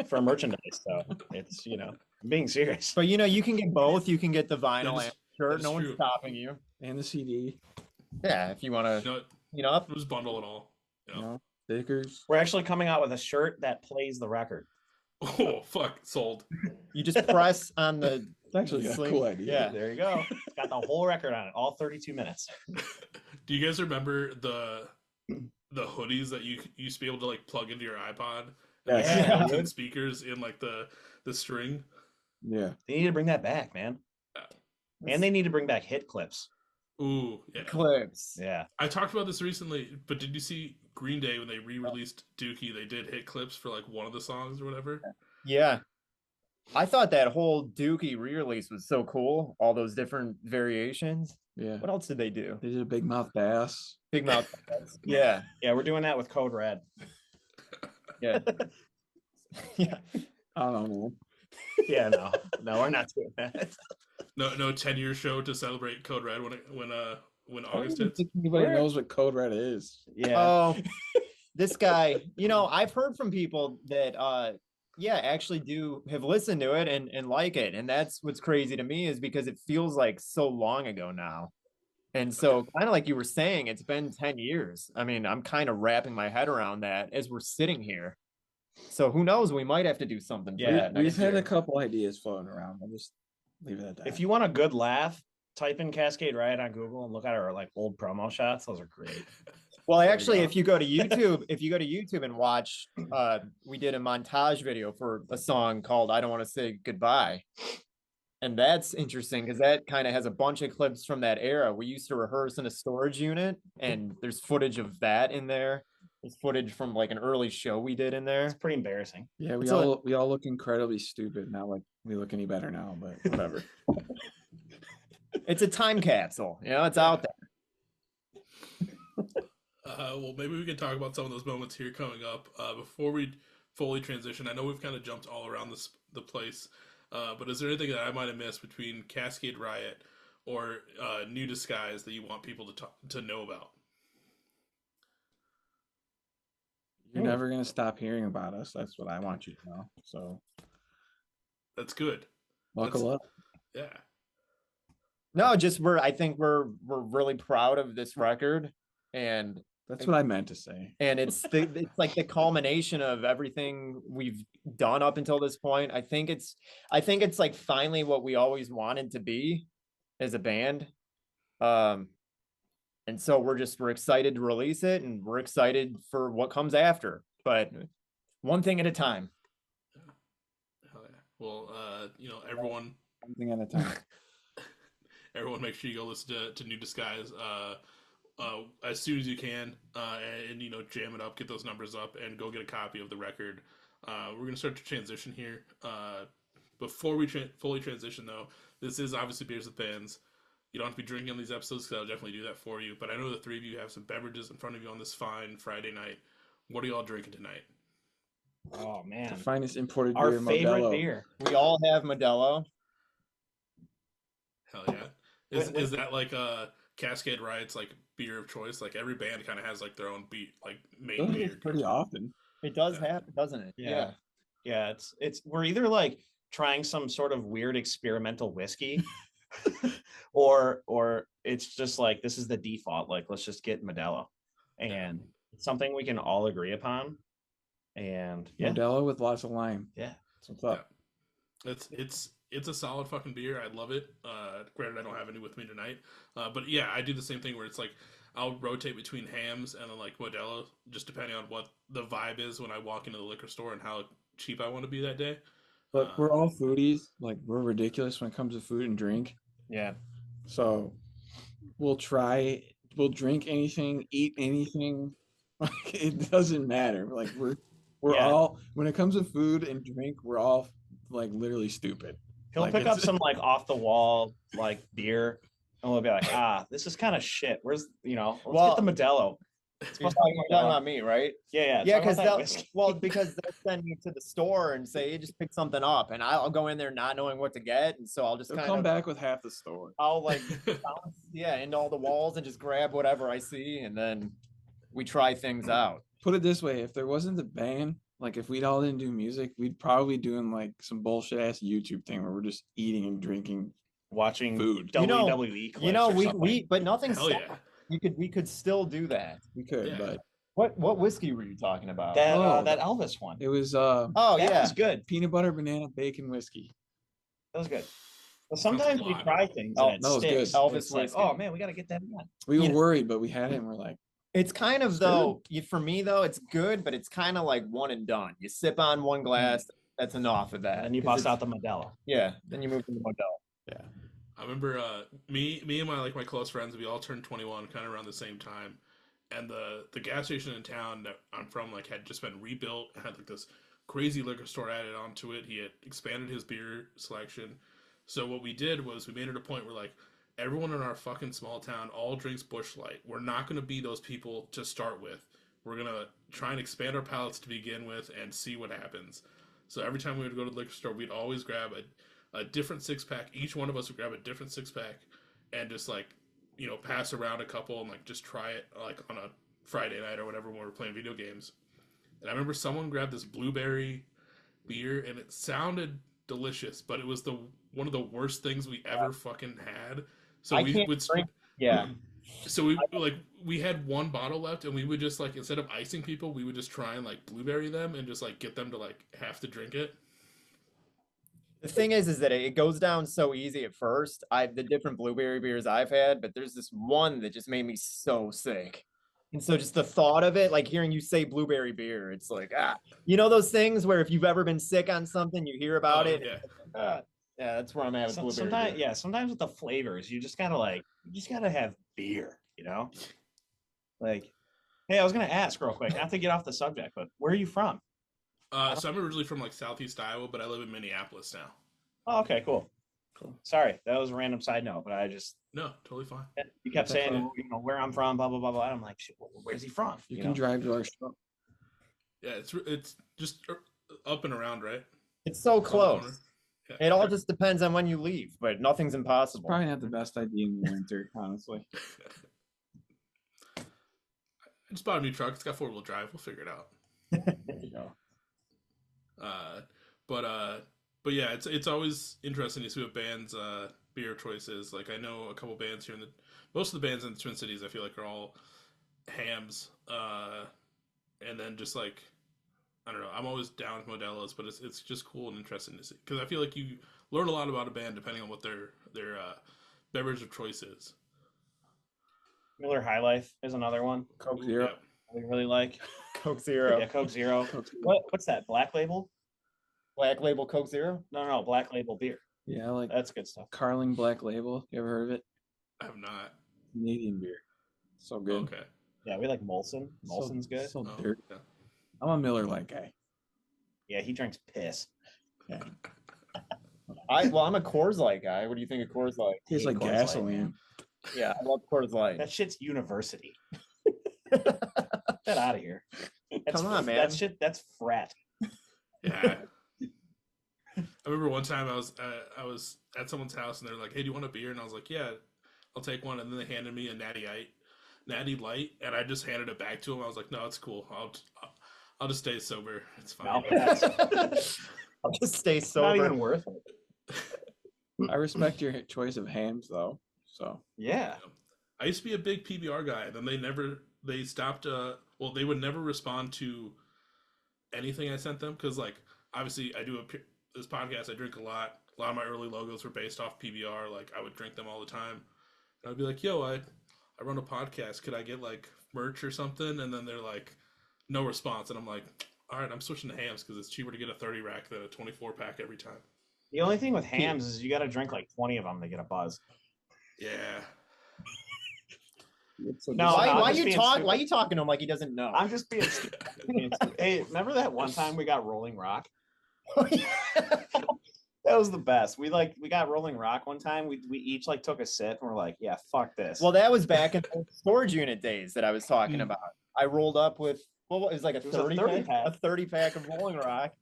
for merchandise. So it's, you know, I'm being serious. But you know, you can get both. You can get the vinyl That is- and shirt. that's No one's true. stopping you. and the CD, Yeah, if you want You to, know, you know, just bundle it all. You you know? know, stickers. We're actually coming out with a shirt that plays the record. Oh fuck, sold. you just press on the. It's actually a Sling- cool idea. yeah. There you go. It's got the whole record on it, all 32 minutes. Do you guys remember the hoodies that you used to be able to like plug into your iPod? And like, Yeah. built-in speakers in like the string. Yeah. They need to bring that back, man. And they need to bring back hit clips. Ooh, yeah. Clips. Yeah. I talked about this recently, but did you see Green Day when they re-released Dookie? They did hit clips for like one of the songs or whatever. Yeah. I thought that whole Dookie re-release was so cool. All those different variations. Yeah. What else did they do? They did a big mouth bass. Big Mouth. Yeah. Yeah, we're doing that with Code Red. Yeah. Yeah. I don't know, man. Yeah, no, we're not doing that. No 10-year show to celebrate Code Red when I August don't hits. think anybody Where? knows what Code Red is. Yeah. Oh, this guy, you know, I've heard from people that yeah, actually do have listened to it and like it. And that's what's crazy to me is because it feels like so long ago now. And so kind of like you were saying, it's been 10 years. I mean, I'm kind of wrapping my head around that as we're sitting here. So who knows, we might have to do something. For Yeah, that We've next had year. a couple ideas floating around. I'll just leave it at that. If you want a good laugh, type in Cascade Riot on Google and look at our like old promo shots. Those are great. Well, There you actually, go. if you go to YouTube, and watch, we did a montage video for a song called "I Don't Want to Say Goodbye," and that's interesting because that kind of has a bunch of clips from that era. We used to rehearse in a storage unit, and there's footage of that in there. There's footage from like an early show we did in there. It's pretty embarrassing. Yeah, we So- all look incredibly stupid. Not like we look any better now, but whatever. It's a time capsule, you know, it's out there. Well, maybe we can talk about some of those moments here coming up. Before we fully transition, I know we've kind of jumped all around the place, but is there anything that I might have missed between Cascade Riot or New Disguise that you want people to know about? You're never gonna stop hearing about us. That's what I want you to know. So That's good. buckle up. Yeah. No, just I think we're really proud of this record, and That's what I meant to say. it's like the culmination of everything we've done up until this point. I think it's like finally what we always wanted to be as a band. And so we're excited to release it, and we're excited for what comes after, but one thing at a time. Hell yeah. Well, everyone Something at a time. make sure you go listen to New Disguise as soon as you can, and jam it up, get those numbers up, and go get a copy of the record. We're gonna start to transition here Before we fully transition, though, this is obviously Beers with Bands. You don't have to be drinking on these episodes because I'll definitely do that for you. But I know the three of you have some beverages in front of you on this fine Friday night. What are you all drinking tonight? Oh man, The finest imported our beer, favorite Modelo. beer. We all have Modelo. Hell yeah! Is that like a Cascade Riot's like beer of choice? Like every band kind of has like their own main beer. Pretty often. It does happen, doesn't it? Yeah. Yeah, it's we're either like trying some sort of weird experimental whiskey or it's just like this is the default, like let's just get Modelo. And it's something we can all agree upon. And Modelo with lots of lime. Yeah. That's what's up. Yeah. It's a solid fucking beer. I love it. Granted, I don't have any with me tonight. But yeah, I do the same thing where it's like I'll rotate between hams and then like Modelo, just depending on what the vibe is when I walk into the liquor store and how cheap I want to be that day. But we're all foodies. Like we're ridiculous when it comes to food and drink. Yeah. So we'll drink anything, eat anything. Like it doesn't matter. Like we're all, when it comes to food and drink, we're all like literally stupid. He'll Like, pick up some like off the wall like beer and we'll be like, this is kind of shit. Where's let's get the Modelo. You're talking about me, right? Yeah. Yeah, because because they'll send me to the store and say, hey, just pick something up, and I'll go in there not knowing what to get, and so I'll just come back with half the store. I'll like bounce, into all the walls and just grab whatever I see, and then we try things out. Put it this way: if there wasn't the band, like if we all didn't do music, we'd probably doing like some bullshit ass YouTube thing where we're just eating and drinking, watching food. WWE clips but nothing's Hell yeah. We could still do that. We could, Yeah. but What whiskey were you talking about? that Elvis one. it was Oh That yeah, was good. peanut butter, banana, bacon, whiskey. That was good. Well, sometimes we try things and it that was sticks. good. Elvis It's like, whiskey. oh man, we got to get that one. We were worried, but we had it and we're like, it's kind of for me though, it's good, but it's kind of like one and done. You sip on one glass, that's enough of that. And then you bust out the Modelo. Yeah, then you move to the Modelo. yeah. I remember me and my close friends, we all turned 21 kind of around the same time, and the gas station in town that I'm from like had just been rebuilt, had like this crazy liquor store added onto it. He had expanded his beer selection. So what we did was we made it a point where like everyone in our fucking small town all drinks Busch Light. We're not going to be those people to start with. We're going to try and expand our palates to begin with and see what happens. So every time we would go to the liquor store, we'd always grab a different six-pack. Each one of us would grab a different six-pack and just like, pass around a couple and like just try it like on a Friday night or whatever when we were playing video games. And I remember someone grabbed this blueberry beer and it sounded delicious, but it was one of the worst things we ever fucking had. So So we had one bottle left and we would just like, instead of icing people, we would just try and like blueberry them and just like get them to like have to drink it. The thing is that it goes down so easy at first. The different blueberry beers I've had, but there's this one that just made me so sick. And so just the thought of it, like hearing you say blueberry beer, it's like, those things where if you've ever been sick on something, you hear about it. Yeah. Yeah, that's where I'm at with blueberry beer. Sometimes with the flavors, you just gotta have beer, Like, hey, I was gonna ask real quick, not to get off the subject, but where are you from? So I'm originally from like Southeast Iowa, but I live in Minneapolis now. Oh, okay, cool. Sorry, that was a random side note, but No, totally fine. You kept saying, where I'm from, blah blah blah blah. I'm like, shit, where's he from? You can drive to our show. Yeah, it's just up and around, right? It's so close. Yeah. It all just depends on when you leave, but nothing's impossible. Probably not the best idea in the winter, honestly. I just bought a new truck. It's got 4-wheel drive. We'll figure it out. There you go. But yeah, it's always interesting to see what bands beer choices. Like I know a couple bands here most of the bands in the Twin Cities I feel like are all hams, and then just like I don't know, I'm always down with Modelo's, but it's just cool and interesting to see because I feel like you learn a lot about a band depending on what their beverage of choice is. Miller High Life is another one. Coke Zero. We really like Coke Zero. Yeah, Coke Zero. What's that? Black Label? Black Label Coke Zero? No, Black Label beer. Yeah, I like That's good stuff. Carling Black Label. You ever heard of it? I have not. Canadian beer. So good. Okay. Yeah, we like Molson. Molson's good. So Oh, dirty. yeah. I'm a Miller Lite guy. Yeah, he drinks piss. Yeah. I'm a Coors Light guy. What do you think of Coors Light? Tastes like Coors Light, gasoline. man. Yeah, I love Coors Light. That shit's university. Get out of here. Come on, man. That's frat. Yeah. I remember one time I was at someone's house and they're like, "Hey, do you want a beer?" And I was like, "Yeah, I'll take one." And then they handed me a Natty Light, and I just handed it back to him. I was like, "No, it's cool. I'll just stay sober. It's fine." No, I'll just stay sober. not even worth it. I respect your choice of hams though. So Yeah. I used to be a big PBR guy. Then they stopped. Well, they would never respond to anything I sent them because, like, obviously I do this podcast. I drink a lot. A lot of my early logos were based off PBR. Like, I would drink them all the time. And I'd be like, "Yo, I run a podcast. Could I get like merch or something?" And then they're like, no response. And I'm like, all right, I'm switching to hams because it's cheaper to get a 30 rack than a 24 pack every time. The only thing with hams is you got to drink like 20 of them to get a buzz. Yeah. No, Why you talking to him like he doesn't know? I'm just being stupid. Hey, remember that one time we got Rolling Rock? That was the best. We got Rolling Rock one time. We each like took a sip and we're like, yeah, fuck this. Well, that was back in the storage unit days that I was talking about. I rolled up with it was like a 30 pack of Rolling Rock,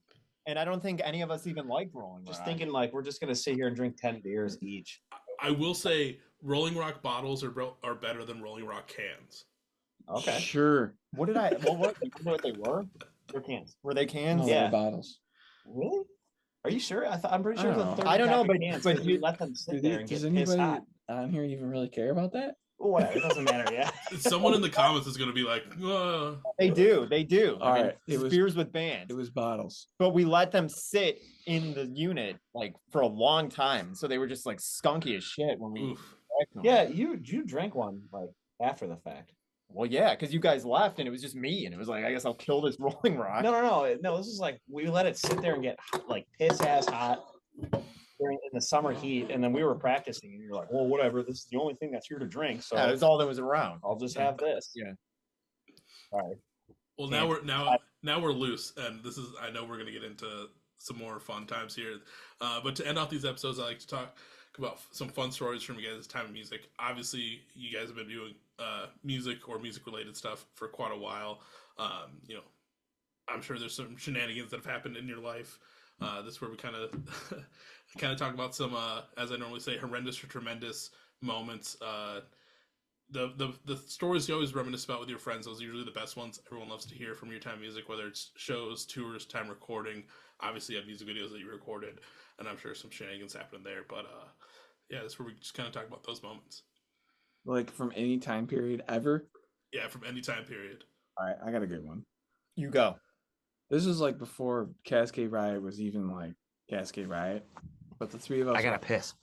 and I don't think any of us even liked Rolling Rock. Just thinking like we're just gonna sit here and drink 10 beers each. I will say Rolling Rock bottles are better than Rolling Rock cans. Okay. Sure. What you know what they were? They're cans. Were they cans? No, Yeah. they're bottles. Really? Are you sure? I'm pretty sure. I don't know, but you let them sit there and Does get pissed anybody hot. on here even really care about that? Well, whatever. It doesn't matter. Yeah. Someone in the comments is going to be like, They do. All right. It was beers with bands. It was bottles. But we let them sit in the unit like for a long time, so they were just like skunky as shit when we. Yeah, you drank one like after the fact. Well, yeah, because you guys left and it was just me, and it was like, I guess I'll kill this Rolling Rock. No. This is like we let it sit there and get like piss ass hot in the summer heat, and then we were practicing, and you're like, well, whatever. This is the only thing that's here to drink, so Yeah, that's all that was around. I'll just have this. Yeah. All right. Well, now we're loose, and this is I know we're going to get into some more fun times here, but to end off these episodes, I like to talk about some fun stories from you guys' time in music. Obviously, you guys have been doing music or music-related stuff for quite a while. I'm sure there's some shenanigans that have happened in your life. This is where we kind of talk about some, as I normally say, horrendous or tremendous moments. The stories you always reminisce about with your friends, those are usually the best ones. Everyone loves to hear from your time in music, whether it's shows, tours, time recording. Obviously, you have music videos that you recorded, and I'm sure some shenanigans happened there. But yeah, that's where we just kind of talk about those moments. Like from any time period ever? Yeah, from any time period. All right, I got a good one. You go. This is like before Cascade Riot was even like Cascade Riot. But the three of us. I gotta piss.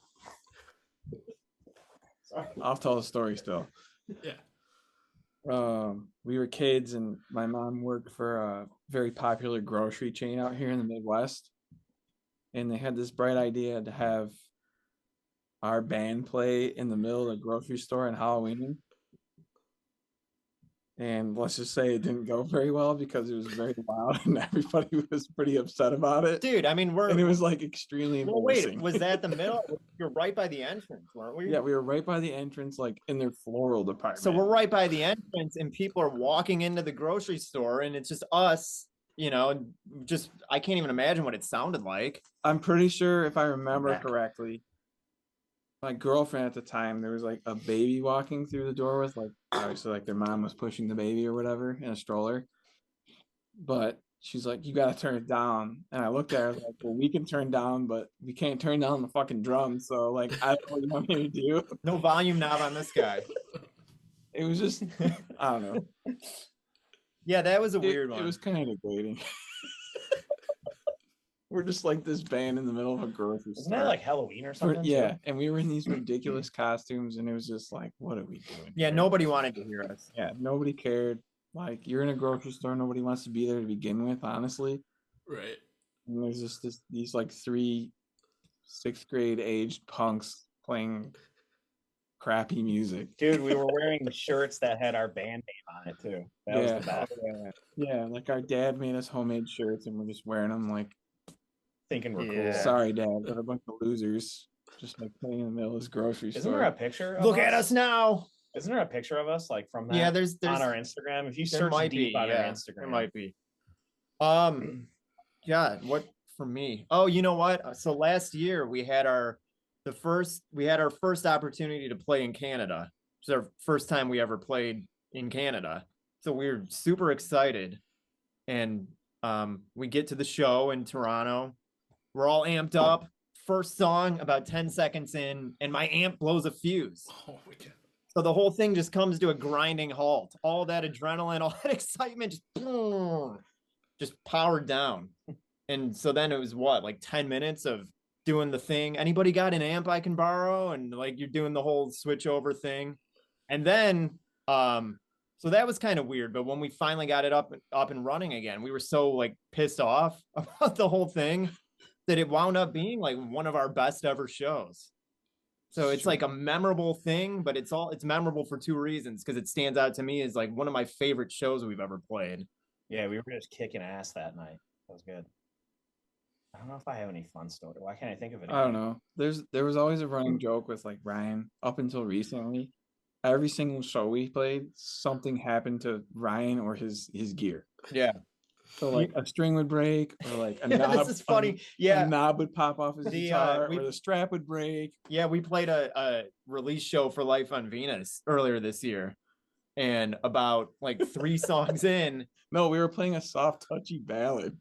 Sorry. I'll tell the story still. Yeah. We were kids, and my mom worked for a very popular grocery chain out here in the Midwest. And they had this bright idea to have our band play in the middle of the grocery store on Halloween. And let's just say it didn't go very well because it was very loud and everybody was pretty upset about it. Dude, I mean, and it was like extremely embarrassing. Wait, was that the middle? You're right by the entrance, weren't we? Yeah, we were right by the entrance, like in their floral department. So we're right by the entrance and people are walking into the grocery store and it's just us, just I can't even imagine what it sounded like. I'm pretty sure if I remember correctly, my girlfriend at the time, there was like a baby walking through the door with like obviously like their mom was pushing the baby or whatever in a stroller. But she's like, you gotta turn it down. And I looked at her like, well, we can turn down, but we can't turn down the fucking drum. So like I don't know what you want me to do. No volume knob on this guy. It was just I don't know. Yeah, that was a weird one. It was kind of degrading. We're just like this band in the middle of a grocery store. Isn't that like Halloween or something? Yeah, and we were in these ridiculous costumes, and it was just like, what are we doing? Yeah, nobody wanted to hear us. Yeah, nobody cared. Like, you're in a grocery store, nobody wants to be there to begin with, honestly. Right. And there's just these like 3 6th grade aged punks playing crappy music. Dude, we were wearing shirts that had our band name on it too. That was the best. Yeah, like our dad made us homemade shirts, and we're just wearing them like thinking we're Yeah. cool. Sorry, Dad, but a bunch of losers just like playing in the middle of this grocery Isn't store. there a picture? Of Look at us now. Isn't there a picture of us like from that? Yeah, there's on our Instagram. If you there search might deep be, on our yeah, Instagram, there might be. Yeah, what for me? Oh, you know what? So last year we had our first opportunity to play in Canada. It's our first time we ever played in Canada. So we were super excited. And we get to the show in Toronto. We're all amped up. First song, about 10 seconds in, and my amp blows a fuse. Oh my god. So the whole thing just comes to a grinding halt. All that adrenaline, all that excitement just boom, just powered down. And so then it was what, like 10 minutes of doing the thing. Anybody got an amp I can borrow? And like you're doing the whole switch over thing. And then so that was kind of weird, but when we finally got it up and running again, we were so like pissed off about the whole thing that it wound up being like one of our best ever shows. So it's like a memorable thing, but it's memorable for two reasons, because it stands out to me as like one of my favorite shows we've ever played. yeah, we were just kicking ass that night. That was good. I don't know if I have any fun story. Why can't I think of it? I don't know. There was always a running joke with like Ryan up until recently. Every single show we played, something happened to Ryan or his gear. Yeah. So like a string would break, or like a Yeah, knob. this is funny. Yeah. a knob would pop off his guitar, or the strap would break. Yeah, we played a release show for Life on Venus earlier this year. And about like 3 songs in. No, we were playing a soft, touchy ballad.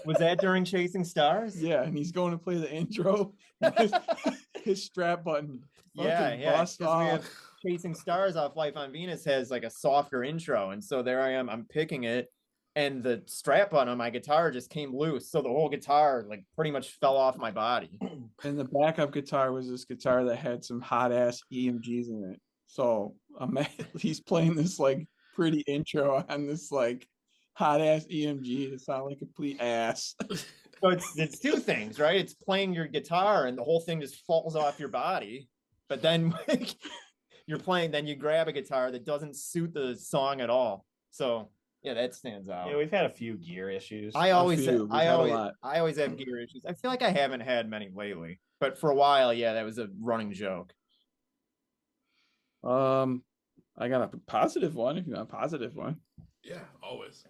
Was that during Chasing Stars? Yeah, and he's going to play the intro. His strap button. Yeah, busts because we have off. Chasing Stars off Life on Venus has like a softer intro. And so there I am, I'm picking it. And the strap button on my guitar just came loose. So the whole guitar like pretty much fell off my body. And the backup guitar was this guitar that had some hot ass EMGs in it. So he's playing this like pretty intro on this like hot ass EMG to sound like complete ass. So it's two things, right? It's playing your guitar and the whole thing just falls off your body. But then you're playing, then you grab a guitar that doesn't suit the song at all. So yeah, that stands out. Yeah, we've had a few gear issues. I always have lot. gear issues. I feel like I haven't had many lately, but for a while, yeah, that was a running joke. I got a positive one. If you want a positive one, Yeah, always.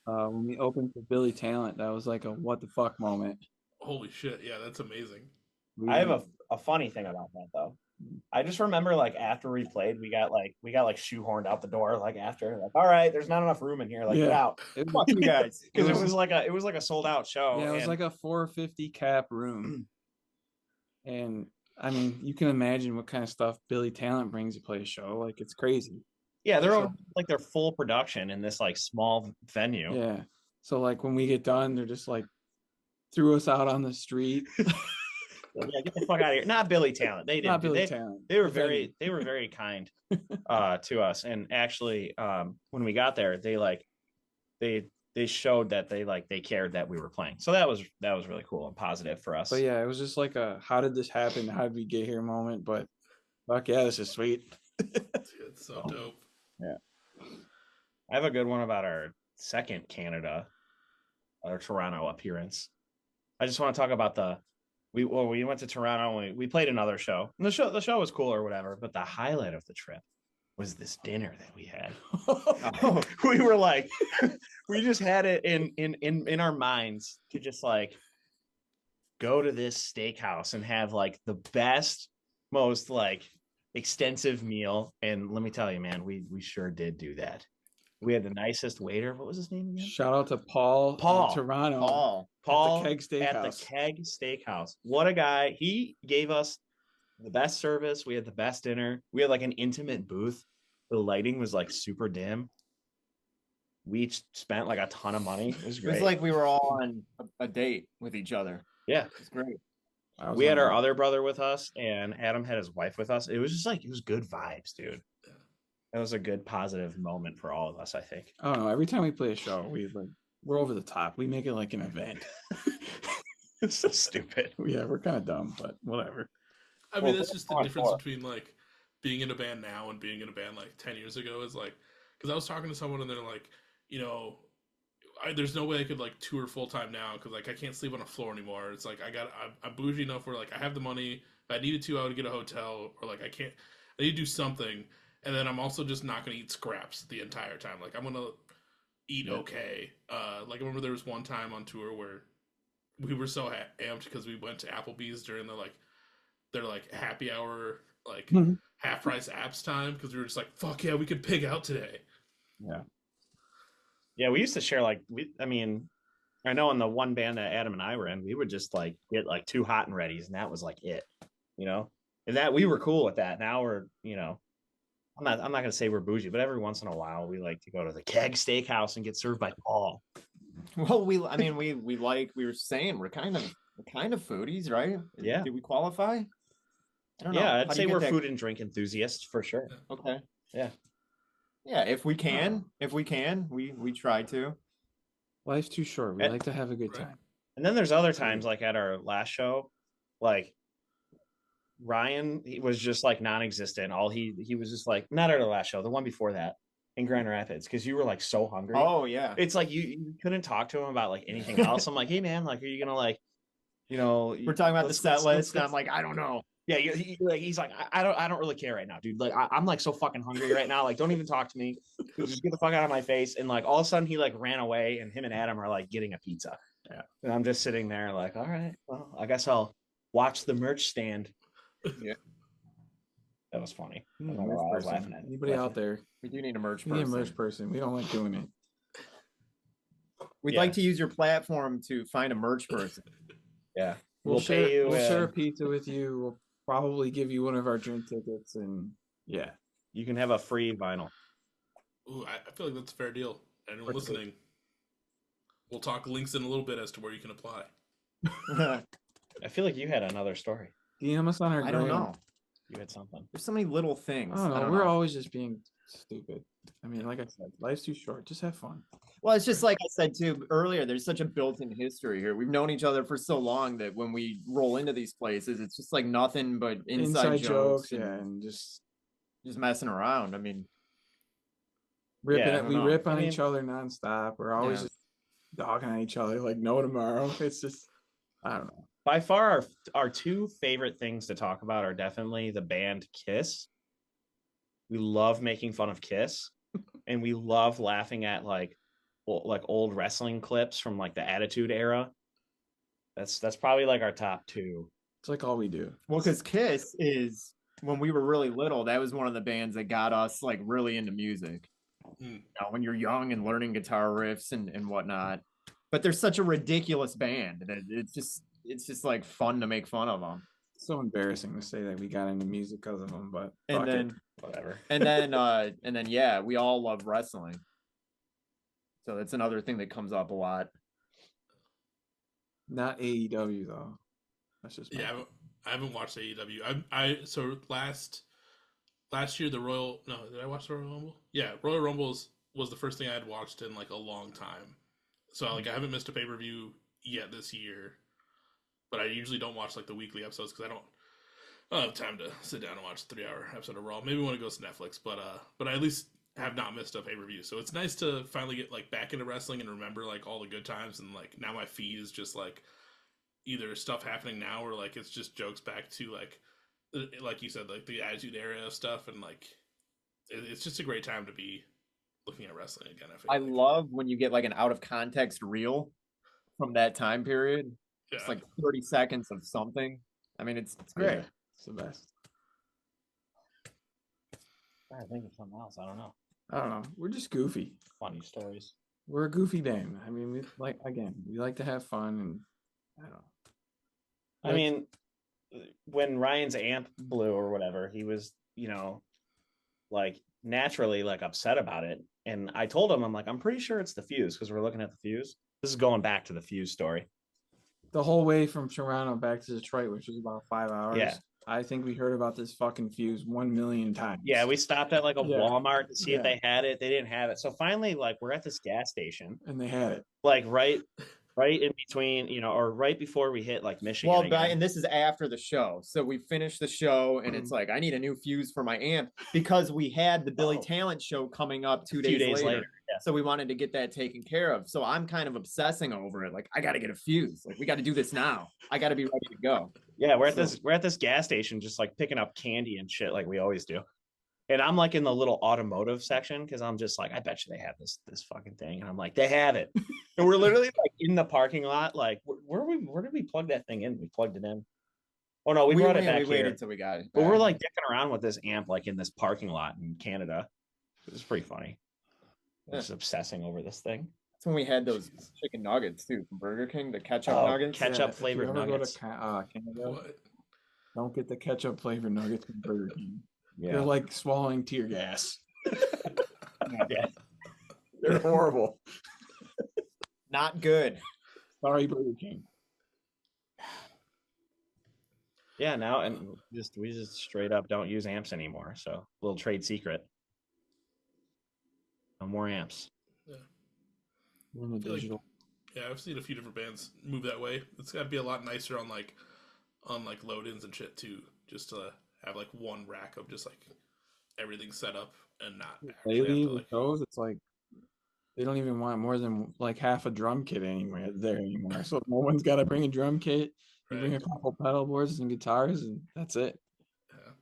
when we opened for Billy Talent, that was like a what the fuck moment. Holy shit! Yeah, that's amazing. I have a funny thing about that though. I just remember like after we played, we got like shoehorned out the door like after, like, all right, there's not enough room in here, like get out. Fuck you guys. Because it was like a sold out show. Yeah, it was like a 450 cap room. And I mean, you can imagine what kind of stuff Billy Talent brings to play a show. Like it's crazy. Yeah, they're all, like their full production in this like small venue. Yeah. So like when we get done, they're just like threw us out on the street. Yeah, get the fuck out of here. Not Billy Talent. They didn't. Not Billy Talent. They were very kind to us. And actually, when we got there, they showed that they cared that we were playing. So that was really cool and positive for us. But yeah, it was just like a how did this happen? How did we get here moment? But fuck yeah, this is sweet. It's so dope. Yeah. I have a good one about our second our Toronto appearance. I just want to talk about we went to Toronto and we played another show. And the show was cool or whatever, but the highlight of the trip was this dinner that we had. We were like, we just had it in our minds to just like go to this steakhouse and have like the best, most like extensive meal. And let me tell you, man, we sure did do that. We had the nicest waiter. What was his name again? Shout out to Paul in Toronto. Paul at the Keg Steakhouse. At the Keg Steakhouse. What a guy. He gave us the best service. We had the best dinner. We had like an intimate booth. The lighting was like super dim. We each spent like a ton of money. It was great. It was like we were all on a date with each other. Yeah. It's great. We had our other brother with us and Adam had his wife with us. It was just like, it was good vibes, dude. It was a good positive moment for all of us, I think. I don't know. Every time we play a show, we're over the top. We make it like an event. It's so stupid. Yeah, we're kind of dumb, but whatever. I mean, that's just the difference between like being in a band now and being in a band like 10 years ago is like, because I was talking to someone and they're like, you know, there's no way I could like tour full time now because like I can't sleep on a floor anymore. It's like I'm bougie enough where like I have the money. If I needed to, I would get a hotel, or like I need to do something. And then I'm also just not gonna eat scraps the entire time. Like I'm gonna eat okay. Like I remember there was one time on tour where we were so amped because we went to Applebee's during their like happy hour, like half price apps time, because we were just like, fuck yeah, we could pig out today. Yeah, we used to share I know in the one band that Adam and I were in, we would just like get like 2 hot and readies, and that was like it, and that we were cool with that. Now we're, I'm not gonna say we're bougie, but every once in a while we like to go to the Keg Steakhouse and get served by Paul. Well, we were saying we're kind of foodies, right? Yeah. Do we qualify? I don't know. Yeah, How I'd do say you get we're that- food and drink enthusiasts for sure. Okay. Yeah. Yeah, if we can, we try to. Life's too short. We like to have a good time. And then there's other times, like at our last show, like Ryan, he was just like non-existent. He was just like, not at our last show, the one before that in Grand Rapids, because you were like so hungry. Oh yeah. It's like you couldn't talk to him about like anything else. I'm like, hey man, like, are you gonna like, we're talking about the set list, and I'm like, I don't know. Yeah, he's like, I don't really care right now, dude. Like, I'm like so fucking hungry right now. Like, don't even talk to me. Just get the fuck out of my face. And like, all of a sudden, he like ran away, and him and Adam are like getting a pizza. Yeah. And I'm just sitting there, like, all right, well, I guess I'll watch the merch stand. Yeah. That was funny. I Mm, don't know merch why I was person. laughing at it. Anybody out there? We do need a merch We need a person. merch person. We don't like doing it. We'd Yeah. like to use your platform to find a merch person. Yeah. We'll share, pay you. we'll share a pizza with you. We'll probably give you one of our drink tickets, and yeah. You can have a free vinyl. Ooh, I feel like that's a fair deal. Anyone Or two. listening, we'll talk links in a little bit as to where you can apply. I feel like you had another story. DM us on our I don't gram. know. You had something. There's so many little things. I don't know. I We're know. always just being stupid. I mean, like I said, life's too short. Just have fun. Well, it's just like I said too earlier, there's such a built-in history here. We've known each other for so long that when we roll into these places, it's just like nothing but inside jokes and yeah, and just just messing around. I mean, ripping Yeah, I it. don't We know. rip on I mean- each other nonstop. We're always Yeah. just dogging at each other like no tomorrow. It's just, I don't know. By far, our 2 favorite things to talk about are definitely the band Kiss. We love making fun of Kiss, and we love laughing at like old wrestling clips from like the Attitude Era. That's probably like our top 2. It's like all we do. well, because Kiss is when we were really little, that was one of the bands that got us like really into music. Hmm. When you're young and learning guitar riffs and whatnot. But they're such a ridiculous band that it's just like fun to make fun of them. It's so embarrassing to say that we got into music because of them, but And fuck then it. Whatever. and then yeah, we all love wrestling. So that's another thing that comes up a lot. Not AEW though. That's just Yeah, I haven't watched AEW. So last year did I watch the Royal Rumble? Yeah, Royal Rumble was the first thing I had watched in like a long time. So like I haven't missed a pay-per-view yet this year, but I usually don't watch like the weekly episodes because I don't have time to sit down and watch a 3-hour episode of Raw. Maybe when it goes to Netflix, but I at least have not missed a pay-per-view. So it's nice to finally get like back into wrestling and remember like all the good times, and like now my feed is just like either stuff happening now or like it's just jokes back to like you said, like the Attitude Era stuff, and like it's just a great time to be looking at wrestling again. I like. love when you get like an out of context reel from that time period. Yeah. It's like 30 seconds of something. I mean, it's great. Yeah, it's the best. I think of something else. I don't know. I don't know. We're just goofy. Funny stories. We're a goofy band. I mean, we like to have fun, and I don't know. I mean, when Ryan's amp blew or whatever, he was, like naturally like upset about it. And I told him, I'm like, I'm pretty sure it's the fuse, because we're looking at the fuse. This is going back to the fuse story. The whole way from Toronto back to Detroit, which was about 5 hours. Yeah. I think we heard about this fucking fuse 1 million times. Yeah, we stopped at like a Yeah. Walmart to see if Yeah. they had it. They didn't have it. So finally, like, we're at this gas station, And they had it. like right in between, or right before we hit like Michigan. Well, again. and this is after the show. So we finished the show, and it's like, I need a new fuse for my amp because we had the Billy Oh. Talent show coming up a 2 few days later. Yeah. So we wanted to get that taken care of. So I'm kind of obsessing over it. Like, I got to get a fuse. Like, we got to do this now. I got to be ready to go. Yeah, we're at this gas station just like picking up candy and shit like we always do. And I'm like in the little automotive section because I'm just like, I bet you they have this fucking thing. And I'm like, they have it. And we're literally like in the parking lot, like where did we plug that thing in? We plugged it in. Oh no, we brought it back We waited here. till we got it. But we're like dicking around with this amp like in this parking lot in Canada. It was pretty funny. Just obsessing over this thing. That's when we had those chicken nuggets too from Burger King, the ketchup nuggets. Ketchup flavored nuggets. Canada, don't get the ketchup flavored nuggets from Burger King. Yeah. They're like swallowing tear gas. Yeah. They're horrible. Not good. Sorry, Burger King. Yeah, now and we just straight up don't use amps anymore. So little trade secret. No more amps. Yeah. We're in the digital. Yeah, I've seen a few different bands move that way. It's got to be a lot nicer on like load-ins and shit too, just to have like one rack of just like everything set up and not actually Lately, have to, with those, it's like they don't even want more than like half a drum kit anymore. So no one's got to bring a drum kit. You bring a couple pedal boards and guitars, and that's it. Yeah.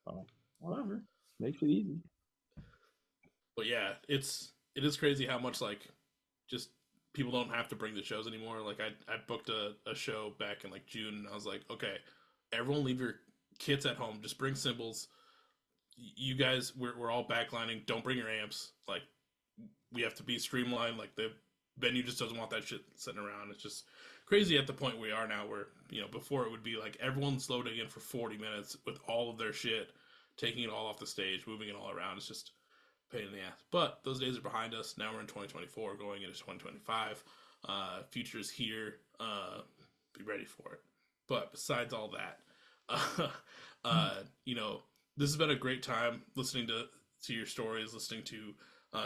So, whatever, makes it easy. But yeah, it is crazy how much like just people don't have to bring the shows anymore. Like I booked a show back in like June, and I was like, okay, everyone leave your kits at home. Just bring cymbals. You guys, we're all backlining. Don't bring your amps. Like we have to be streamlined. Like the venue just doesn't want that shit sitting around. It's just crazy at the point we are now where, before it would be like everyone's loading in for 40 minutes with all of their shit, taking it all off the stage, moving it all around. It's just a pain in the ass. But those days are behind us. Now we're in 2024, going into 2025. Future's here. Be ready for it. But besides all that, this has been a great time listening to your stories, listening to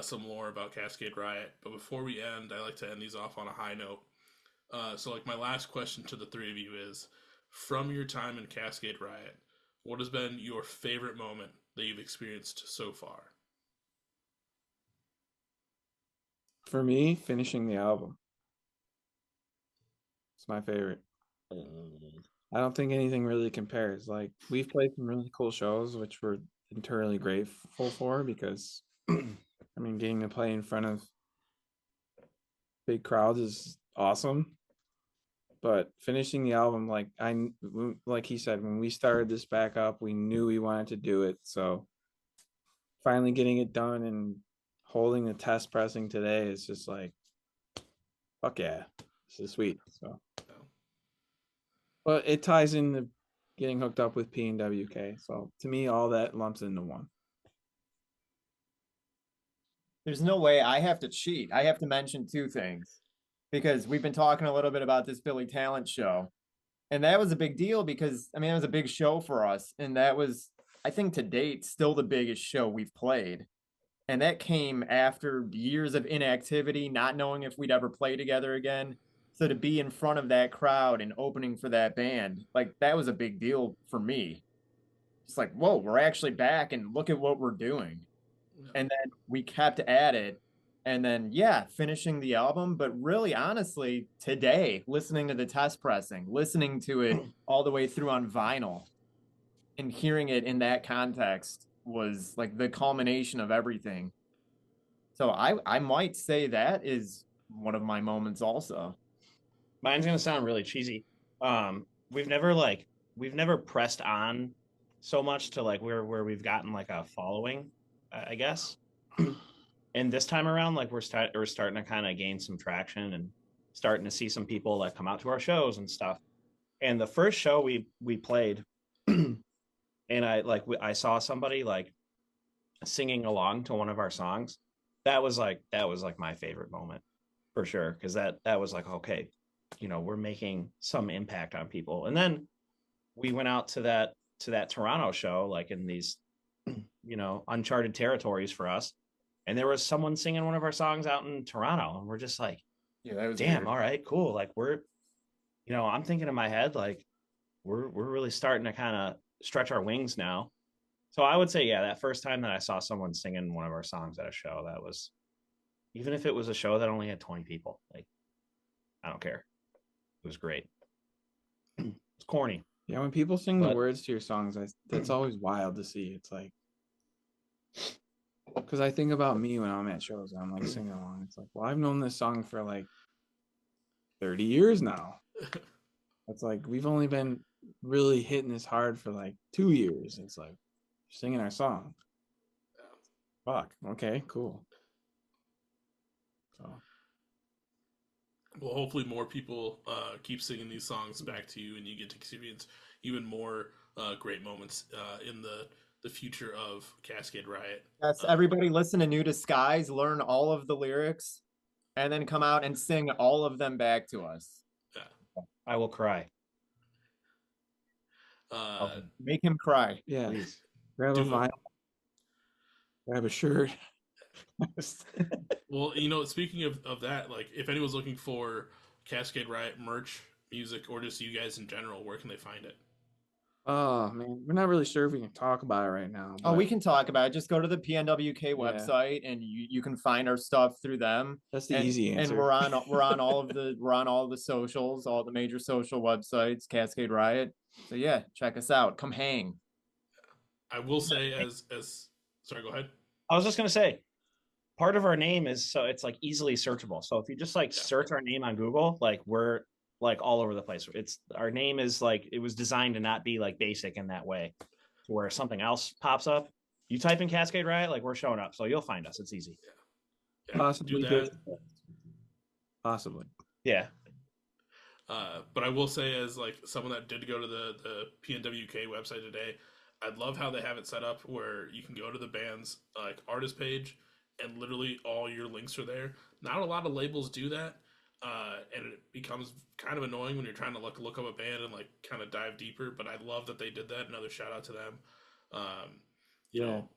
some lore about Cascade Riot. But before we end, I like to end these off on a high note. So like my last question to the three of you is, from your time in Cascade Riot, what has been your favorite moment that you've experienced so far? For me, finishing the album. It's my favorite. I don't think anything really compares. Like, we've played some really cool shows, which we're entirely grateful for because, getting to play in front of big crowds is awesome. But finishing the album, like he said, when we started this back up, we knew we wanted to do it. So finally getting it done and holding the test pressing today is just like, fuck yeah, this is sweet. So, but it ties into getting hooked up with PWNK. So to me, all that lumps into one. There's no way I have to cheat. I have to mention two things because we've been talking a little bit about this Billy Talent show. And that was a big deal because, it was a big show for us. And that was, I think to date, still the biggest show we've played. And that came after years of inactivity, not knowing if we'd ever play together again. So to be in front of that crowd and opening for that band, like that was a big deal for me. It's like, whoa, we're actually back and look at what we're doing. And then we kept at it. And then, finishing the album. But really, honestly, today, listening to the test pressing, listening to it all the way through on vinyl and hearing it in that context was like the culmination of everything. So I might say that is one of my moments also. Mine's going to sound really cheesy. We've never pressed on so much to like where we've gotten like a following, I guess. And this time around, like we're starting to kind of gain some traction and starting to see some people like come out to our shows and stuff. And the first show we played, and I saw somebody like singing along to one of our songs. That was like my favorite moment for sure, because that was like, okay, we're making some impact on people. And then we went out to that Toronto show, like in these uncharted territories for us. And there was someone singing one of our songs out in Toronto, and we're just like, that was damn, weird. all right, cool. Like I'm thinking in my head, like we're really starting to kind of stretch our wings now. So I would say, that first time that I saw someone singing one of our songs at a show, even if it was a show that only had 20 people, like, I don't care. It was great. It's corny. Yeah, when people sing the But- words to your songs, that's always wild to see. It's like, because I think about me when I'm at shows, I'm like singing along. It's like, well, I've known this song for like 30 years now. It's like we've only been really hitting this hard for like 2 years. It's like singing our song. Fuck. Okay, cool. So Well, hopefully more people keep singing these songs back to you, and you get to experience even more great moments in the future of Cascade Riot. Yes, everybody listen to New Disguise, learn all of the lyrics, and then come out and sing all of them back to us. I will cry. Make him cry. yeah, Please. grab a Do it. vinyl, grab a shirt. Well, speaking of that, like if anyone's looking for Cascade Riot merch, music, or just you guys in general, where can they find it? Oh man, we're not really sure if we can talk about it right now. Oh, we but can talk about it. Just go to the PNWK website and you can find our stuff through them. That's the and, easy answer. And we're on all of the socials, all the major social websites, Cascade Riot. So yeah, check us out. Come hang. I will say as sorry, go ahead. I was just gonna say, part of our name is so it's like easily searchable. So if you just like search our name on Google, like we're like all over the place. It's our name is like it was designed to not be like basic in that way, to where something else pops up. You type in Cascade Riot, like we're showing up, so you'll find us. It's easy. Yeah, Possibly do good. that. Possibly. Yeah. But I will say, as like someone that did go to the PNWK website today, I love how they have it set up where you can go to the band's like artist page and literally all your links are there. Not a lot of labels do that, and it becomes kind of annoying when you're trying to look up a band and like kind of dive deeper. But I love that they did that. Another shout out to them. You know,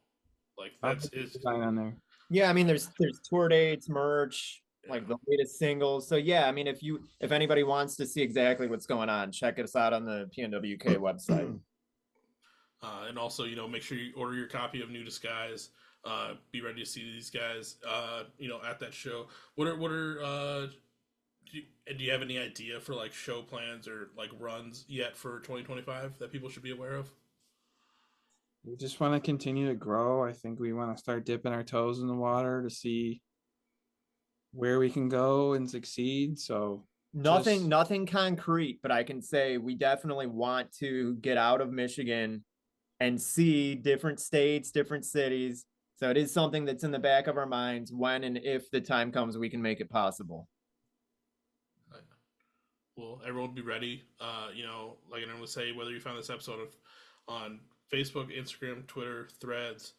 like that's is Sign on there. Yeah, I mean there's tour dates, merch, like the latest singles. So yeah, I mean if anybody wants to see exactly what's going on, check us out on the PNWK website. And also, make sure you order your copy of New Disguise. Be ready to see these guys, at that show. Do you have any idea for like show plans or like runs yet for 2025 that people should be aware of? We just want to continue to grow. I think we want to start dipping our toes in the water to see where we can go and succeed. So Nothing concrete, but I can say we definitely want to get out of Michigan and see different states, different cities. So it is something that's in the back of our minds when and if the time comes we can make it possible. Well, everyone be ready. Like I would say, whether you found this episode on Facebook, Instagram, Twitter, Threads,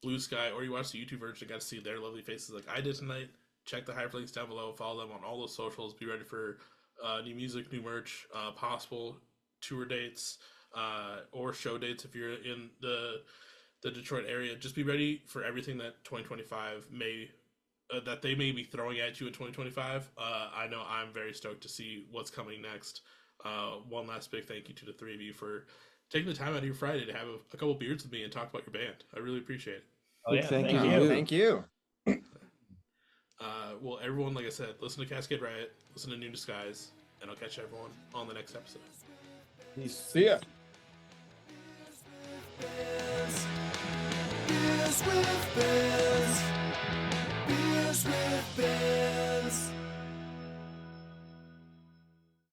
Blue Sky, or you watch the YouTube version, got to see their lovely faces like I did tonight. Check the hyperlinks down below. Follow them on all those socials. Be ready for new music, new merch, possible tour dates, or show dates if you're in the Detroit area. Just be ready for everything that 2025 that they may be throwing at you in 2025. I know I'm very stoked to see what's coming next. One last big thank you to the three of you for taking the time out of your Friday to have a couple beers with me and talk about your band. I really appreciate it. Oh yeah. Thank Thank you. you. Thank you. Well, everyone, like I said, listen to Cascade Riot, listen to New Disguise, and I'll catch everyone on the next episode. See ya. With